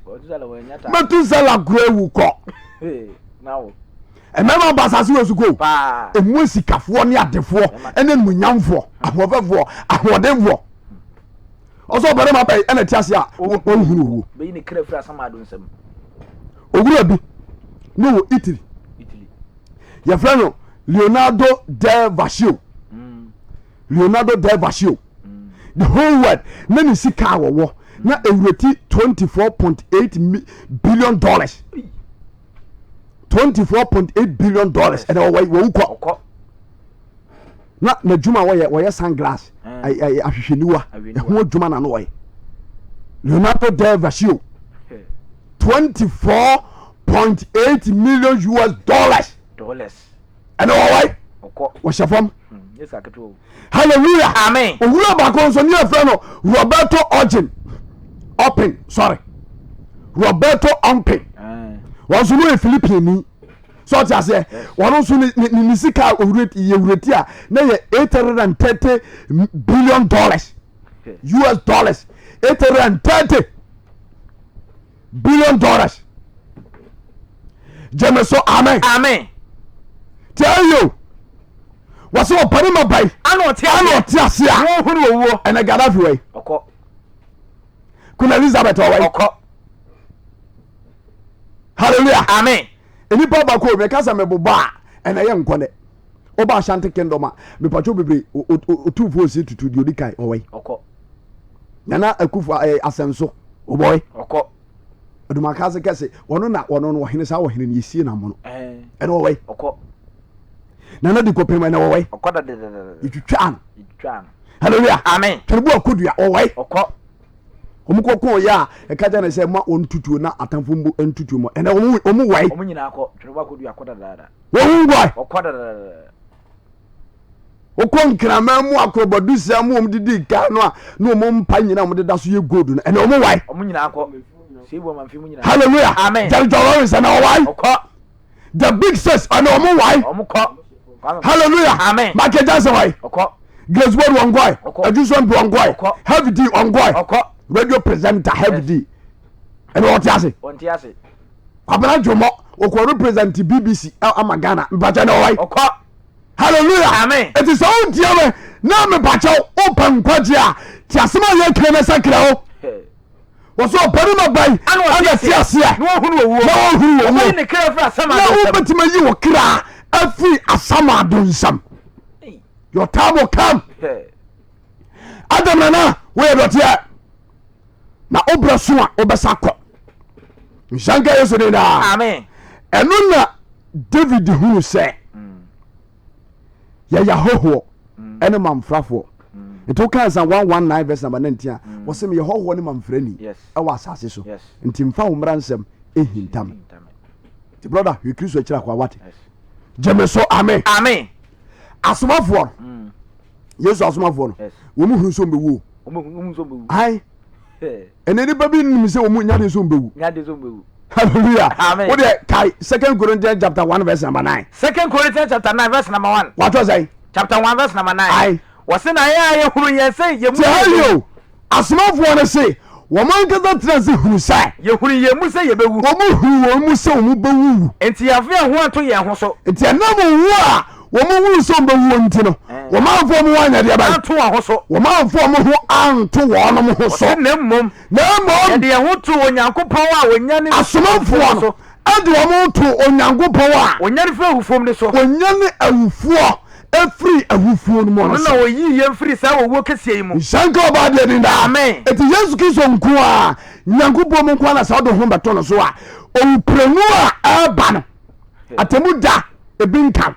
Metusela kura ewu kɔ ɛmɛma ba asase wɔ suko emu sikafoɔ ne adefoɔ ɛne nmunyamfoɔ ahoɔfɛfoɔ ahoɔdenfoɔ ɔsɔ ɔbɛrɛ ma bɛyi ɛna ti ase a wɔn huru owuo owura bi ne wɔ Italy yɛfrɛ no Leonardo del Vecchio the whole world na ne sika wɔwɔ na ewureti $24.8 billion. $24.8 billion ɛna wɔwu kɔ na n'adwuma wɔyɛ sunglass ahwehwɛniwa ɛho adwuma na no wɔyɛ Leonardo da Vinci $24.8 million ɛna wɔwɔ wɔhyɛ fam. Hallelujah. Amen. Owura baako nso ne yɛfrɛ no Roberto Ompin wɔn nso no yɛ Philippine so ɔte aseɛ wɔn nso ne sika owureti a na yɛ $830 billion $830 billion. Jẹ́mi so amen. Tell you. Wọ́n sọ ọ̀pọ̀ ní ma báyìí. Àná ọ̀tí àṣẹ à. Wọ́n hùn owó. Ẹnẹ Gaddafi wẹ̀. Ọkọ. Queen Elizabeth ọ̀wẹ̀. Ọkọ. Hallelujah. Amen. Enipa baako mi kasa mi bọ̀ a ẹnẹ yẹ nkọ dẹ. Ọba Ashanti Kingdom a mipatso bebree otu fo tutu di odi kan ọ̀wẹ̀. Ọkọ. Nana Akufo Asɛnso ọ̀bọ̀wẹ̀. Ọkọ. Ọdùnmọ̀ká kẹsì wọn no wọ̀hìn sáà wọ̀hìn ni yìí nà mọ̀ no. Ẹnẹ ọ̀wẹ̀. Ọkọ. Nana di kopem na wɔwɛ ɔkɔda de itwitwa hallelujah amen tɛrbu akudua wɔwɛ ɔkɔ omukoko ya ɛkaja na sɛ ma ontutuo na atamfo mbo entutuo mo ɛna omu wai omu nyina akɔ tɛrbu akudua akɔda dada wɔhu boy ɔkɔda okɔ nkrama mu akrobodu sɛ mu didi ka no a na omu mpa nyina mu deda so ye gold no ɛna omu wai omu nyina akɔ seibo manfi mu nyina hallelujah amen jɔlɔrin sɛ na wɔwai ɔkɔ the big sis ɛna omu wai ɔmu kɔ hallelujah amen Michael Jackson wai Grace Ward wangoi Ajuson wangoi Heavy D wangoi radio presenter Heavy D and what yase abana jomo okwo represent BBC amagana mbacha na wai hallelujah amen it is all dear na me bacha open kwaje a ti asema ye kire na sakra o woso opani mabai ana ti ase no hunu owo no ne kira fra sama na wo betima yi wo kra afi asama donsam your time will come adam na we Dɔteɛ na obra so a obesa kɔ nsanka yeso de da amen ɛno na David hu sɛ ya hoho ɛne mamfrafo nti woka Psalm 119 verse number 19 wɔsɛ me hoho ne mamfrani ɛwɔ asase so nti mfa wo mmara nsɛm ehintam ti brother we Kristo akira kwa wate jeme so amen asomafoɔ Yesu asomafoɔ no wo mu huru so mbewu ai ene ni baby nim se wo mu nyade so mbewu hallelujah what the kai 2 Corinthians chapter 1 verse number 9 2 Corinthians chapter 9 verse number 1 what was I chapter 1 verse number 9 ai wase na ya huru ye se ye mu yo asomafoɔ no se wo man kata transi huru sai ye huru ye mu se ye bewu wo mu huru wo mu se wo mu bewu enti afi ho ato ye ho so enti anam wo a wo mu huru so bewu enti no wo man fo mu wanya de ba ato ho so wo man fo mu ho anto wo no ho so na mmom de ye ho to onyankopɔn a wonya ne asomafoɔ no ade wo mu to onyankopɔn a wonya ne fra awufom ne so wonya ne awufoɔ efiri awufuo no mo no na oyi ye mfiri sa wo kese yi mu shanka ba de dinda amen eti Yesu Kristo nko a nyankopɔn mo nko na sa do ho beto no so a owuprenu a aba no atemu da ebinkan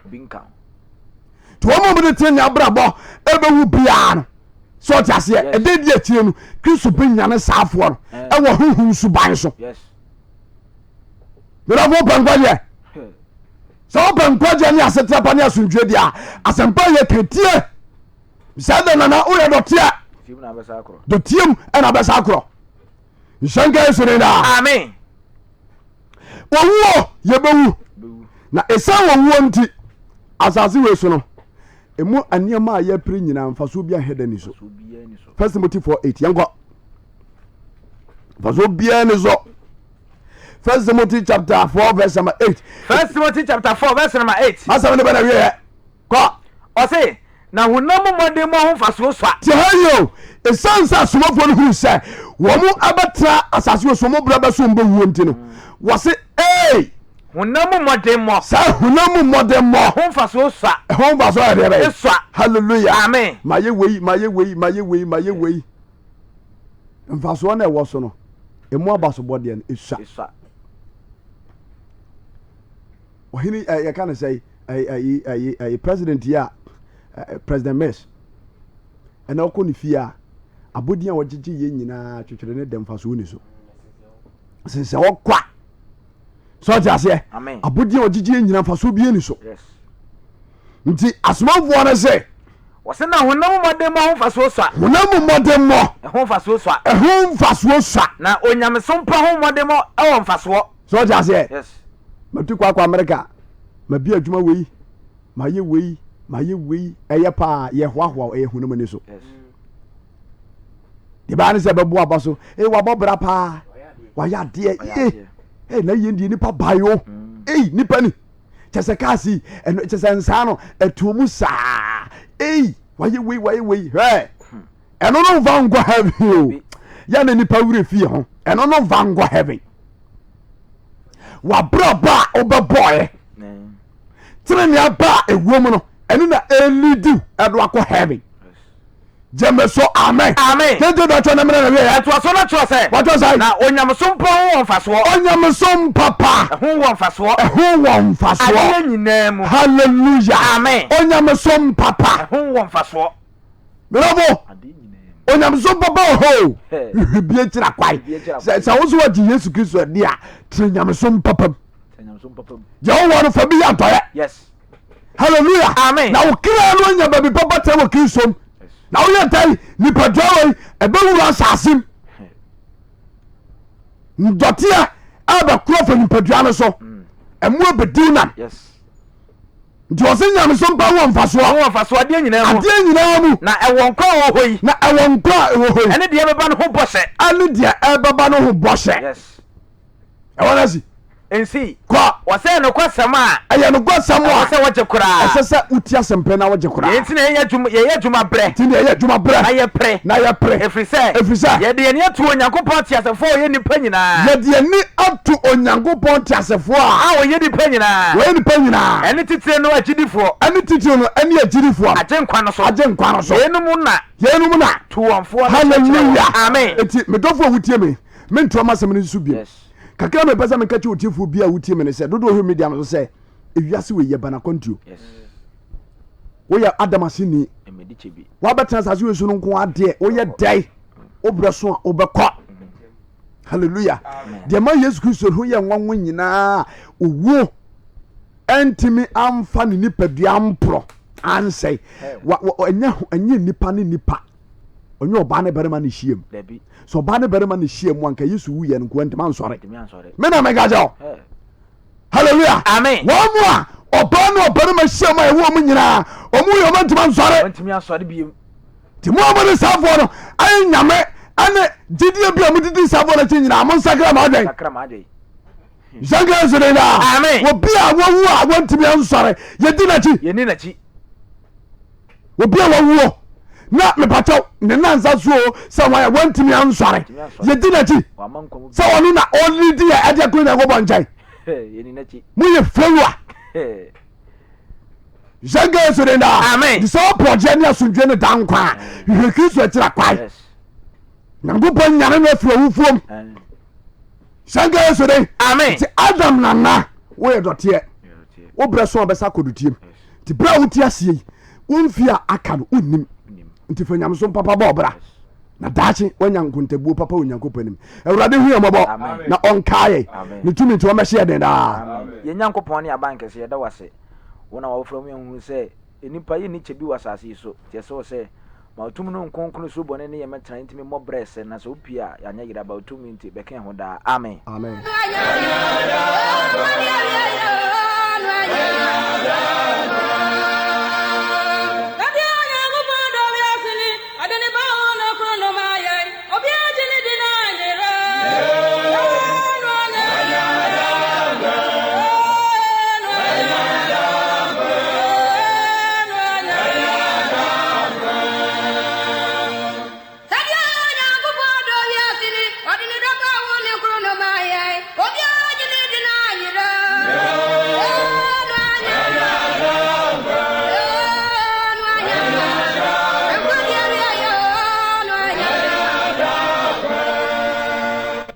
to wo mo de tenya brabo ebewu bia no so tiase e de di atire no Kristo benya ne saafo no e wo huhu suban so bravo pangwaje so pangwaje ni asetra pa ni asundwe dia asempa ye ketie sada na o ye Dɔteɛ Dɔteɛ na besa Akorɔ nsanka yeso ne da amen wo ye bewu na esa wo nti asase we so no emu aniema ya pre nyina mfaso bia heda ni so 1 Timothy 4:8 yango mfaso bia ni so 1 Timothy chapter 4 verse number 8 1 Timothy chapter 4 verse number 8 asa ne bana wie ko o say na honam modem ho mfaso so a ti hayo esansa somafo no hu sɛ wo mu abatra asase we so mo bra ba so mbewu nti no wo se Hunamu modemo. Sa hunamu modemo. Homfa so sa. Homfa so ya debe. Eswa. Hallelujah. Amen. Maye wei. Mfa so na ewo so no. Emu abaso bode no eswa. Eswa. Ohini you can say a president here, President Miss. And now koni fia abodi a wogege ye nyina twetwere ne dem faso ni so. Since wo kwa. So just say Amen. Abodi a wogege ye nyina faso bi ni so. Yes. Nti asomafo na say wose na honamu modemo homfa so sa. Honamu modemo. Homfa so sa. Homfa so sa. Na onyameso mpa ho modemo e homfa so. So just say Yes. Matu kwa America. Mabi adwuma wei. Maye wei. Eye pa ye hwahwa ye honamu ni so. Yes. The ban is a babu abaso. Wabobra pa. Waya de. Na yendi nipa bayo. Nipa ni. Chese kasi eno chese nsano etumu sa. Waye wei. Hey. Eno no vangwa heaven. Ya na nipa wure fie ho. Eno no vangwa heaven. Wabra ba obeboy. Tire ni aba ewom no. Eno na elidu edo akọ heaven. Jemeso amen. Amen. Kejo da chona mena na we ya. To so na cho se. What was I? Na onyameso mpa ho won faso. Onyameso papa. Ho won faso. Ho won faso. Ade nyina mu. Hallelujah. Amen. Onyameso papa. Ho won faso. Bravo. Ade nyina mu. Onyameso papa ho. Bie tira kwai. Sa wo so wa Yesu Kristo de a trinyameso papa. Onyameso papa. Je wo no fa bi atoye. Yes. Hallelujah. Amen. Na wo kira no nya baby papa tell Kristo. Na wo ye tai ni padwa ebe wura asasim. Dɔteɛ aba kuro fa ni padwa no so. Emu obedina. Yes. Nti ɔse nyame so mpa wɔ mfaso ade nyina mu. Ade nyina mu. Na ɛwɔ nkɔ wɔ hɔ yi. Na ɛwɔ nkɔ wɔ hɔ yi. Ɛne deɛ bɛba no ho bɔhyɛ. Ɛne deɛ ɛbɛba no ho bɔhyɛ. Yes. Ɛwɔ na si. Ensi. Kɔ. Wɔsɛ no kɔ sɛm a. Ɛyɛ no kɔ sɛm a. Wɔsɛ wɔgye koraa. Ɛsɛ sɛ utia sɛmpɛ na wɔgye koraa. Yɛnti na yɛyɛ adwuma brɛ. Ti na yɛyɛ adwuma brɛ. Na yɛ prɛ. Ɛfiri sɛ. Yɛde yɛni ato Onyankopɔn teasefo a ɔyɛ nipa nyinaa. Yɛde yɛni ato Onyankopɔn teasefo a ɔyɛ nipa nyinaa. Wɔyɛ nipa nyinaa. Ɛne titire no agyidifoɔ. Ɛne titire no ɛne agyidifoɔ. Agye nkwa no so. Yɛnum na. To wɔnfoɔ. Hallelujah. Amen. Eti medɔfo a wotie me. Mentro masɛm no nso bi. Yes. Kakra me pesa me kache otiefo bia wotie me ne se dodo hwe media no se ewiase we ye bana kontuo. Yes. Wo ya adamasini Emedi chebi. Wa betra sase we so no nko ade wo ye dai obra so a obekɔ. Hallelujah. De ma Yesu Kristo ho ye nwanwo nyina owuo entimi amfa ne nipadua ampro ansɛ anya nipa ne nipa onye oba ne berema ne hiem Debi. so oba ne berema ne hiem wanka Yesu wu ye nko ntima nsɔre me na mega jaw. Hallelujah. Amen. Wo mu a oba no berema hiem a ewo mu nyina omu ye omo ntima nsɔre. Ntimi asɔre biem. Ti mo mo ne safo no ay nyame ane gidie bia mu didi safo no chi nyina mo nsakra ma adwen. Sakra ma adwen. Janga zereda. Amen. Wo bia wo wu a wo ntimi nsɔre ye di na chi. Ye ni na chi. Wo bia wo wu na me pacho ne nansa so se wan wantimi ansore ye di na chi se wonu na only di ya ade ko na go bonjai ye ni na chi mu ye follower janga so de na amen di so project ni asundwe ne dan kwa ye Kristo atira kwai na go bon nyane na fi owufuom janga so de amen ti Adam nana wo ye dɔteɛ wo bre so obesa kodutiem ti bra wo ti asie wo mfia aka no unnim nti fa nyam so papa ba obra na dachi wanya nkontabuo papa onyankopanim awurade hu yamabo na onkaye ne tumi nti o mehye den da ye nyankopon ne abankese ye da wase wona wa wofra mu hu se enipa ye ni chebi wasase so tie se wo se ma otum no nkonkron so bone ne ye metran ntimi mobrɛ se na so opia ya nya yira ba otum nti bɛka ho da amen amen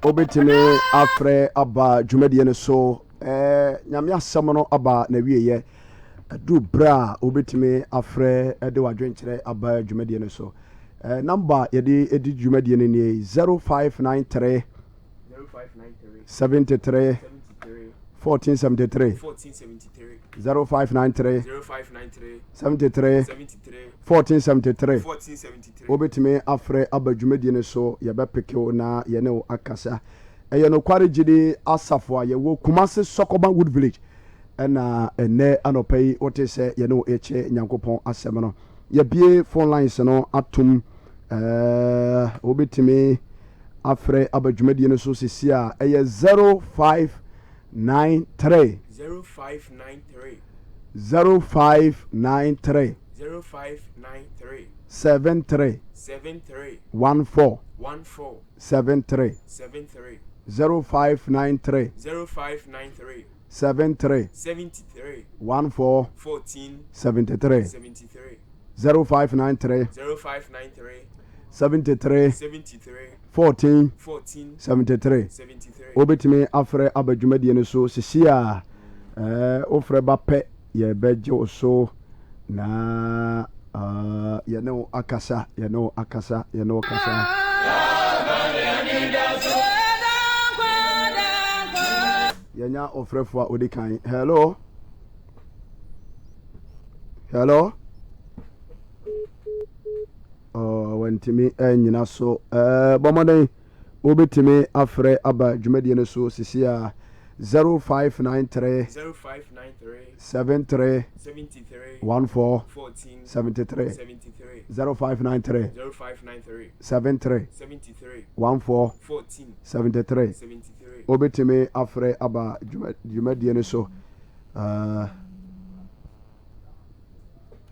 obetime afre aba dwumadie ne so nyame asɛm no aba na wieye adu bra obetime afre de wadwenkyerɛ aba dwumadie ne so number yɛde edi dwumadie ne nie 0593 73 1473 0593 73 1473 obetime afre aba dwumadie ne so yɛbɛpeke na yɛne wo akasa ɛyɛ no kware gidi asafo a yɛwɔ Kumase Sokoban Wood Village ɛna ɛnɛ anɔpa yi wote sɛ yɛne wo ɛkyɛ nyankopɔn asɛm no yɛbie phone lines no atom obetime afre aba dwumadie ne so sisi a ɛyɛ 0593 73 14 73 0593 73 14 73 0593 73 14 73 obetime afre abadwumadie no so sisi a ofre ba pɛ ye beje so na yɛne wo akasa yɛnya ofrefo a odi kan hello wantimi nyina so bomoden obetime afre aba dwumadie no so sisi a 0593 73 14 73 0593 73 14 73 obetime afre aba dwumadie no so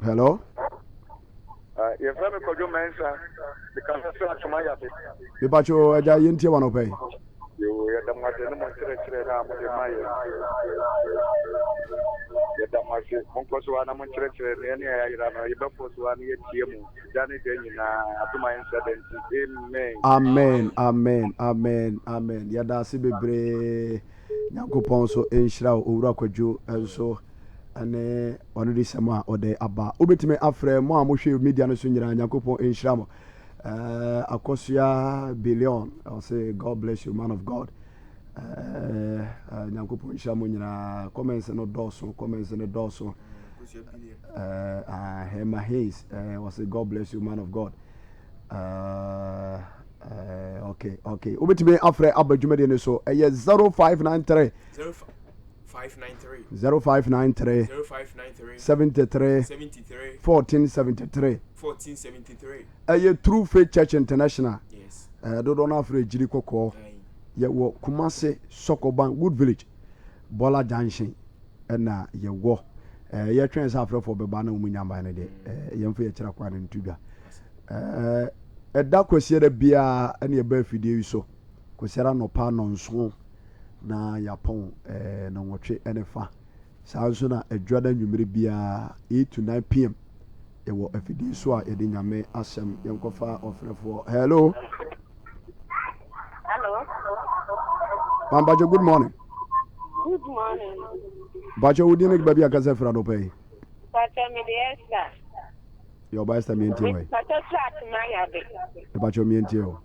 hello ye frame kojo mensa the cancer atuma yabe be bacho aja yentie wano pay yo ya damate no mo chere na mo de maye ya damase mo koso ana mo chere ne ya ira no ye befo so ana ye tie mu dane de nyina atuma incident amen ya da se bebre nyankopon so enhira owura kwadwo enso ane ono di sema ode aba obetime afre mo amohwe media no so nyira nyankopon enhira mo Akosia Billion, I'll say God bless you, man of God. Nyankopon enhira mo nyira comments no doso Hema Hayes, I'll say God bless you, man of God. Okay. Obetime afre abadwumade ne so 0593 0593 73 1473 True Faith Church International. Yes. Dodo na afre jiri kokko. Ye wo Kumase Sokoban Wood Village. Bola Junction. Na ye wo. Ye twen sa afre for beba na umunyamba ne de. Ye mfa ye kira kwa ne ntudwa. Da kwesi da bia na ye ba fidie so. Kwesiara no pa no nso. Na yapon na nwotwe enefa sanso na adwada nwumere bia 8 to 9 pm ewo afidi so a yede nyame asem yenkofa ofrefo hello Bajo good morning Bajo wudi ne baby akase fra do pay Bajo me de esta yo ba esta mi enti we Bajo chat ma ya be Bajo mi enti o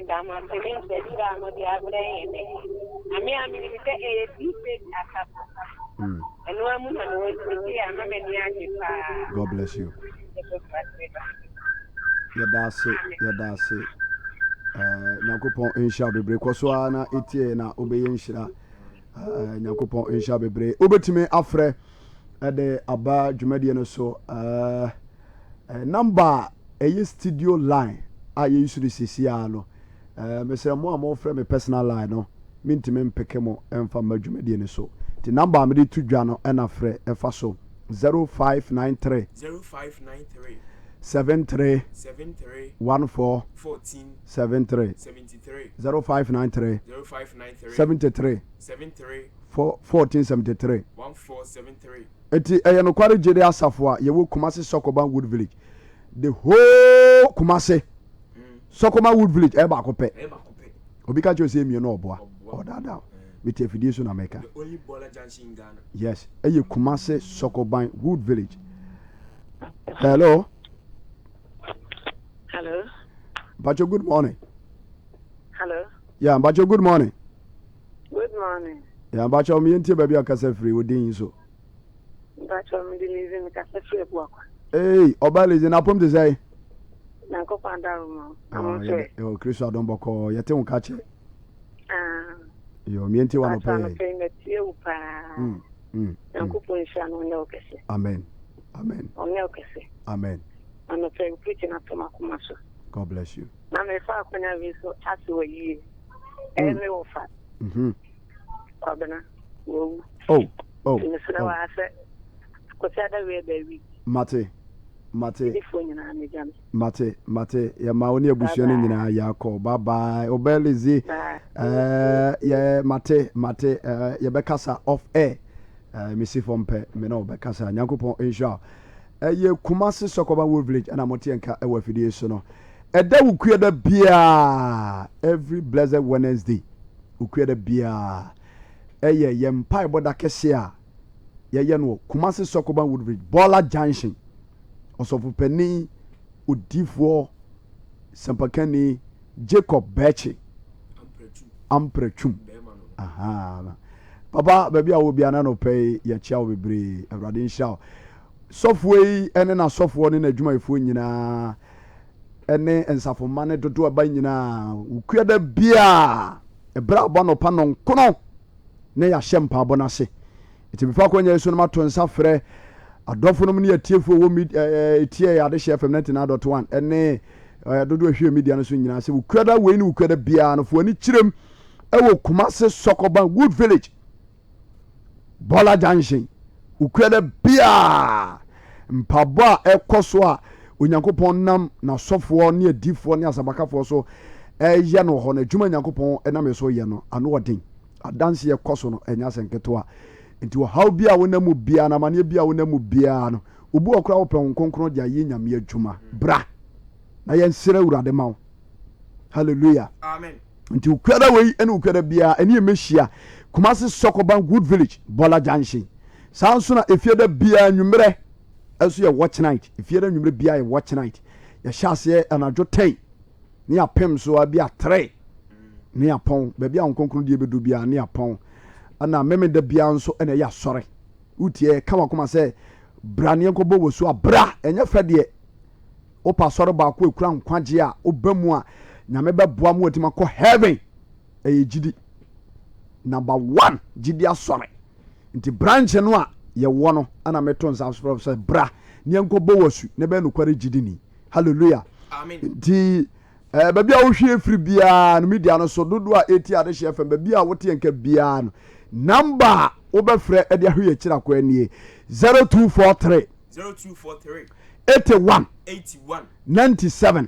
da ma telin de dira mo di abre ami te e deep akapo eno amu na no we ama me ni anje pa God bless you Yadase nyankopon enhia bebre koso ana etie na obeye nhira nyankopon enhia bebre obetime afre de aba dwumadie no so number studio line aye issue sisi ano mesere mo am ofre me personal line no mintime mpeke mo emfa madwumadie ne so the number me de tudwa no na frɛ efa so 0593 73 14 73 0593 73 14 73 eti no kware jede asafo a yewo Kumase Sokoban Wood Village the whole Kumase Sokoban Wood Village ba ko pɛ obi ka cho say mi no oboa o dada me te fidie so na meka only baller junction in Ghana. yes eye Kumase Sokoban Wood Village. Hello Bacho, good morning. Hello. Yeah, Bacho, good morning. Good morning. Yeah, Bacho, me and baby akasa free wodin so. Bacho, me deliver me kasa free work. Hey, Obali is in apom to say. Na ko panda room. Oh, yeah. Oh, Chris Adon Boko, yete un kache. Yo, me and one of pay. Na ko po insha no ne okese. Amen. Amen. On ne okese. Amen. Ana pray preaching after makumaso. God bless you. Na me fa akonya we so aso yi. Me wo fa. Obena. Wo. Oh. Ni sura wa ase. Ko tia da we baby. Mate. Ya ma oni abusua ni nyina ya ko. Bye bye. Obelizi. Yeah, mate ya bekasa off air. Me si fompe me no bekasa Nyankopon insha. Ye Kumase Sokoban Wood Village and amotie nka e wa fidie so no. Eda ukueda bia every blessed Wednesday. Ukueda bia ye mpa boda kese a ye no Kumase Sokoban Wood Village Bola Junction. Osofu pani odifo Sampakani Jacob Bechi Amprechum. Aha. Papa baby awo bia na no pay ye chia obebre awrade nsha. Software ene na software ne na adwumayefo nyina ene ensafo mane dodo aba nyina ukueda bia ebra aba no pa no nkono ne ya hyempa abonase iti bifa kwanya so no mato nsa frɛ adofo no ne atiefo wo etie ya de hye FM 99.1 ene dodo ahwe media no so nyina se ukueda we ni ukueda bia no fo ani kirem ewo Kumase Sokoban Wood Village Bola Junction ukueda bia mpabo a ekoso a Onyankopon nam na sofo ne adifo ne asabakafo so ye no ho na adwuma Nyankopon enam so ye no ano odin adanse ekoso no enya senketo a nti wo how bia wonamu bia na mane bia wonamu bia no obu okura wo pon konkron dia ye nyame adwuma bra na ye nsere urade mawo hallelujah Amen. Nti ukueda we ene ukueda bia ene emehia Kumase Sokoban Wood Village Bola Junction sansuna efieda bia nwumre aso ye watch night efieda nwumre bia ye watch night ye hyase anadwo 10 ne apem so abia 3 ne apon ba bia onkonkron die bedo bia ne apon ana memeda bia nso ene ya sore utie kama kuma se brane enkobo wosu abra enye fede o pa sore ba ko ekura nkwaje a obamu a nyame beboa mu otima ko heaven gidi number 1 gidi asore nti branch no a ye wo no ana meto nsa so bra ne enkobo wosu ne be no kware gidi ni hallelujah Amen. Nti baby a wo hwe free bia no media no so dodo a eti ade hye fm baby a wote enka bia no number wo be frɛ ade ahwe kira kwa anie 0243 81 97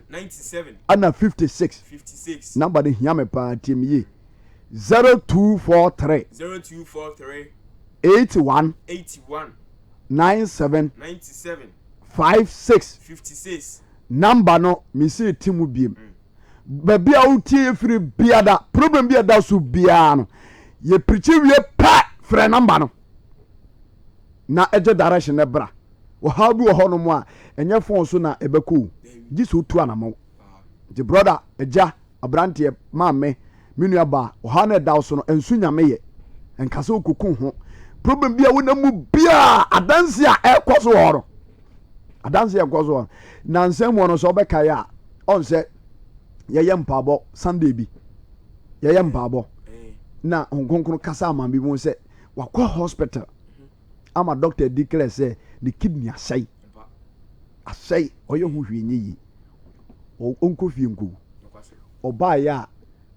ana 56 number de hiame pa tiemie 0243 81 97 56 number no mi se timu biem baby a utie free biada problem biada so bia no ye preach wie pa frɛ number no na eje direction ne bra wo ha bi wo ho no mo a enye phone so na ebeko gi so tu anamo the brother eja abrante maame minu aba wo ha na da so no ensu nyame ye enkase okuku ho problem bia wo na mu bia adanse a ekoso horo adanse ekoso na nsem wo no so obeka ya on se ye mpabo Sunday bi ye mpabo na onkonkron kasa amambi mu se wakwa hospital ama doctor declare say the kidney asai oyo hu hwenye yi onko fie nko oba ya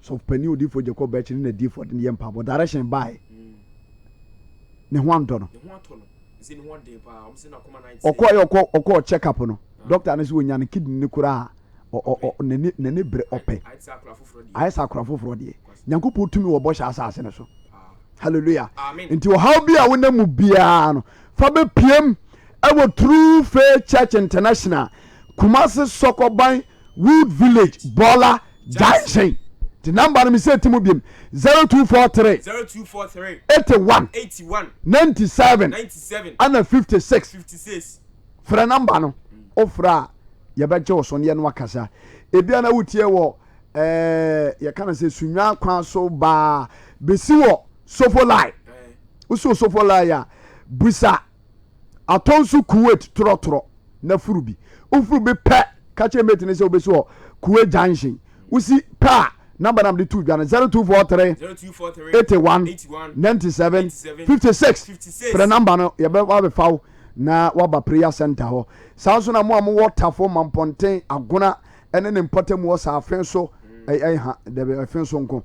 so pani odi fo Jacob Bechi na di fo de mpabo direction buy ne ho anto no okọ check up no doctor anese wonya ne kidney ne kura ne bre ope ayesa akora foforo de Nyankopɔ tumi wo bo sha asase ne so hallelujah nti wo how bia wo na mu bia no fa be piem ewo True Faith Church International Kumase Sokoban Wood Village Bola Junction the number no me say timu biem 0243 81 97 ana 56 fra number no ofra ye beje oso ne no akasa ebia na wutie wo ye kana say sunwa kwan so ba besi wo sofolai uso sofolai ya busa atonsu Kuwait trotro na furubi ufurubi pe kache meti ne say obesi wo Kuwait junction usi pa number nam de 2 dwan 0243 81 97 56 for the number no ye be wa fawo na waba prayer center ho sanso na mo waterfo mamponten agona ene ne mpotem wo sa afen so ha de be afen so nko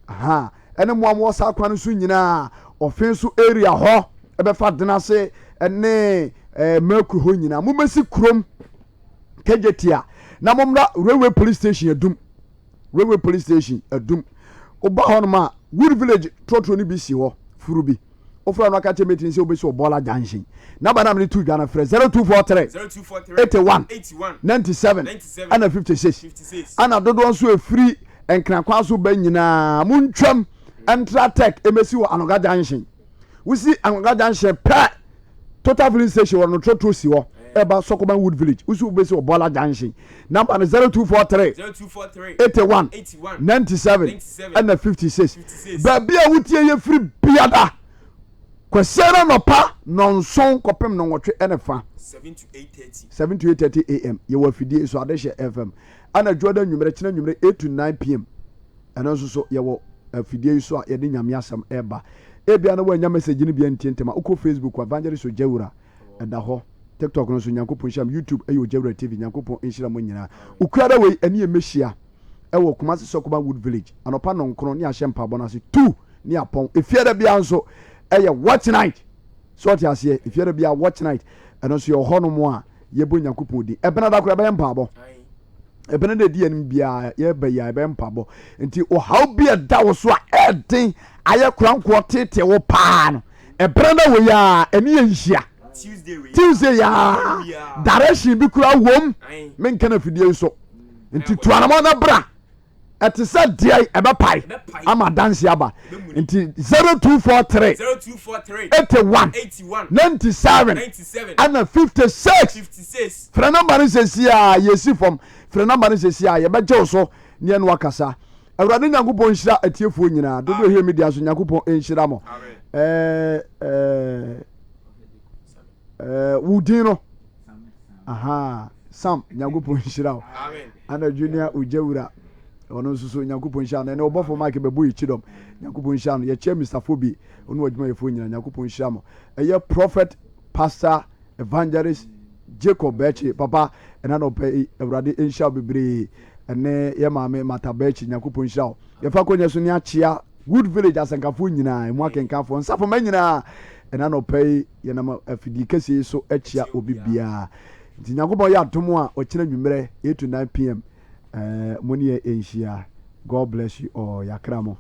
aha ene mo wo sa kwan so nyina ofen so area ho e be fa dena se ene maku ho nyina mo mesi krom kejetia na momra railway police station adum railway police station adum oba ho no ma wood village trotro ni bi si ho furubi ofra no akache meeting se obesi obola junction number nam ni 2 dwana frɛ 0243 81 97 ana 56 ana dodo nso efiri enkrakwa so ba nyina muntwam Entratech emesi wo Anoga junction wusi Anoga junction pa total filling station wo no trotro si ho eba Sokoban Wood Village wusi obesi obola junction number 0243 81 97 ana 56 ba bia wutie ye free biada kwasera no pa nonson kopem no nwotwe enefa 7 to 8:30 am ye wa fidie so adehye FM ana dwoda nwumere kina nwumere 8 to 9 pm ana so ye wo fidie so ye de nyame asam eba ebia na wanya message ni bia ntentema uko Facebook Evangelist Ojewura eda ho TikTok no so Nyankopon sham YouTube ayo Ojewura TV Nyankopon enhira mo nyina ukura we ani emehia ewo Kumasi Sokoban Wood Village anopa no nkro ne ahye mpabo na se 2 ne apon efiada bia nso eye watch night so ti ase efiada bia watch night eno so yo hono mo a yebo Nyankopon di ebena da kura be mpabo ebena de di anim bia ye be ya be mpabo nti o how bia da wo so a eden aye kranko tete wo pa no ebena da wo ya eni enhia Tuesday ya direction bi kura wom men kana fidie so nti tuanamo na bra ati sa dia ebe pai ama dance aba nti 0243 81 97 ana 56 fra number ni sesia yesi from fra number ni sesia ye beje so ne enu akasa awurade Nyankopon hira atiefuo nyina dodo hie media so Nyankopon enhira mo wudino aha Sam Nyankopon hira o ana junior Ojewura ono nso Nyankopon hira na obofo mark bebu yichidom Nyankopon hira no ye che Mr Fobi ono wadwuma yefo nyina Nyankopon hira mo eye prophet pastor evangelist Jacob Bechi papa ena no pe awurade enhira bebre ene ye maame Matabechi Nyankopon hira ye fa konya so ne achia Wood Village asankafo nyina emu akenkafo nsafo ma nyina ena no pe ye na afidi kese so achia obi bia nti Nyankopon ya atomo a o kire nwumere 8 to 9 pm Moniye enhia. God bless you all. Yakramo.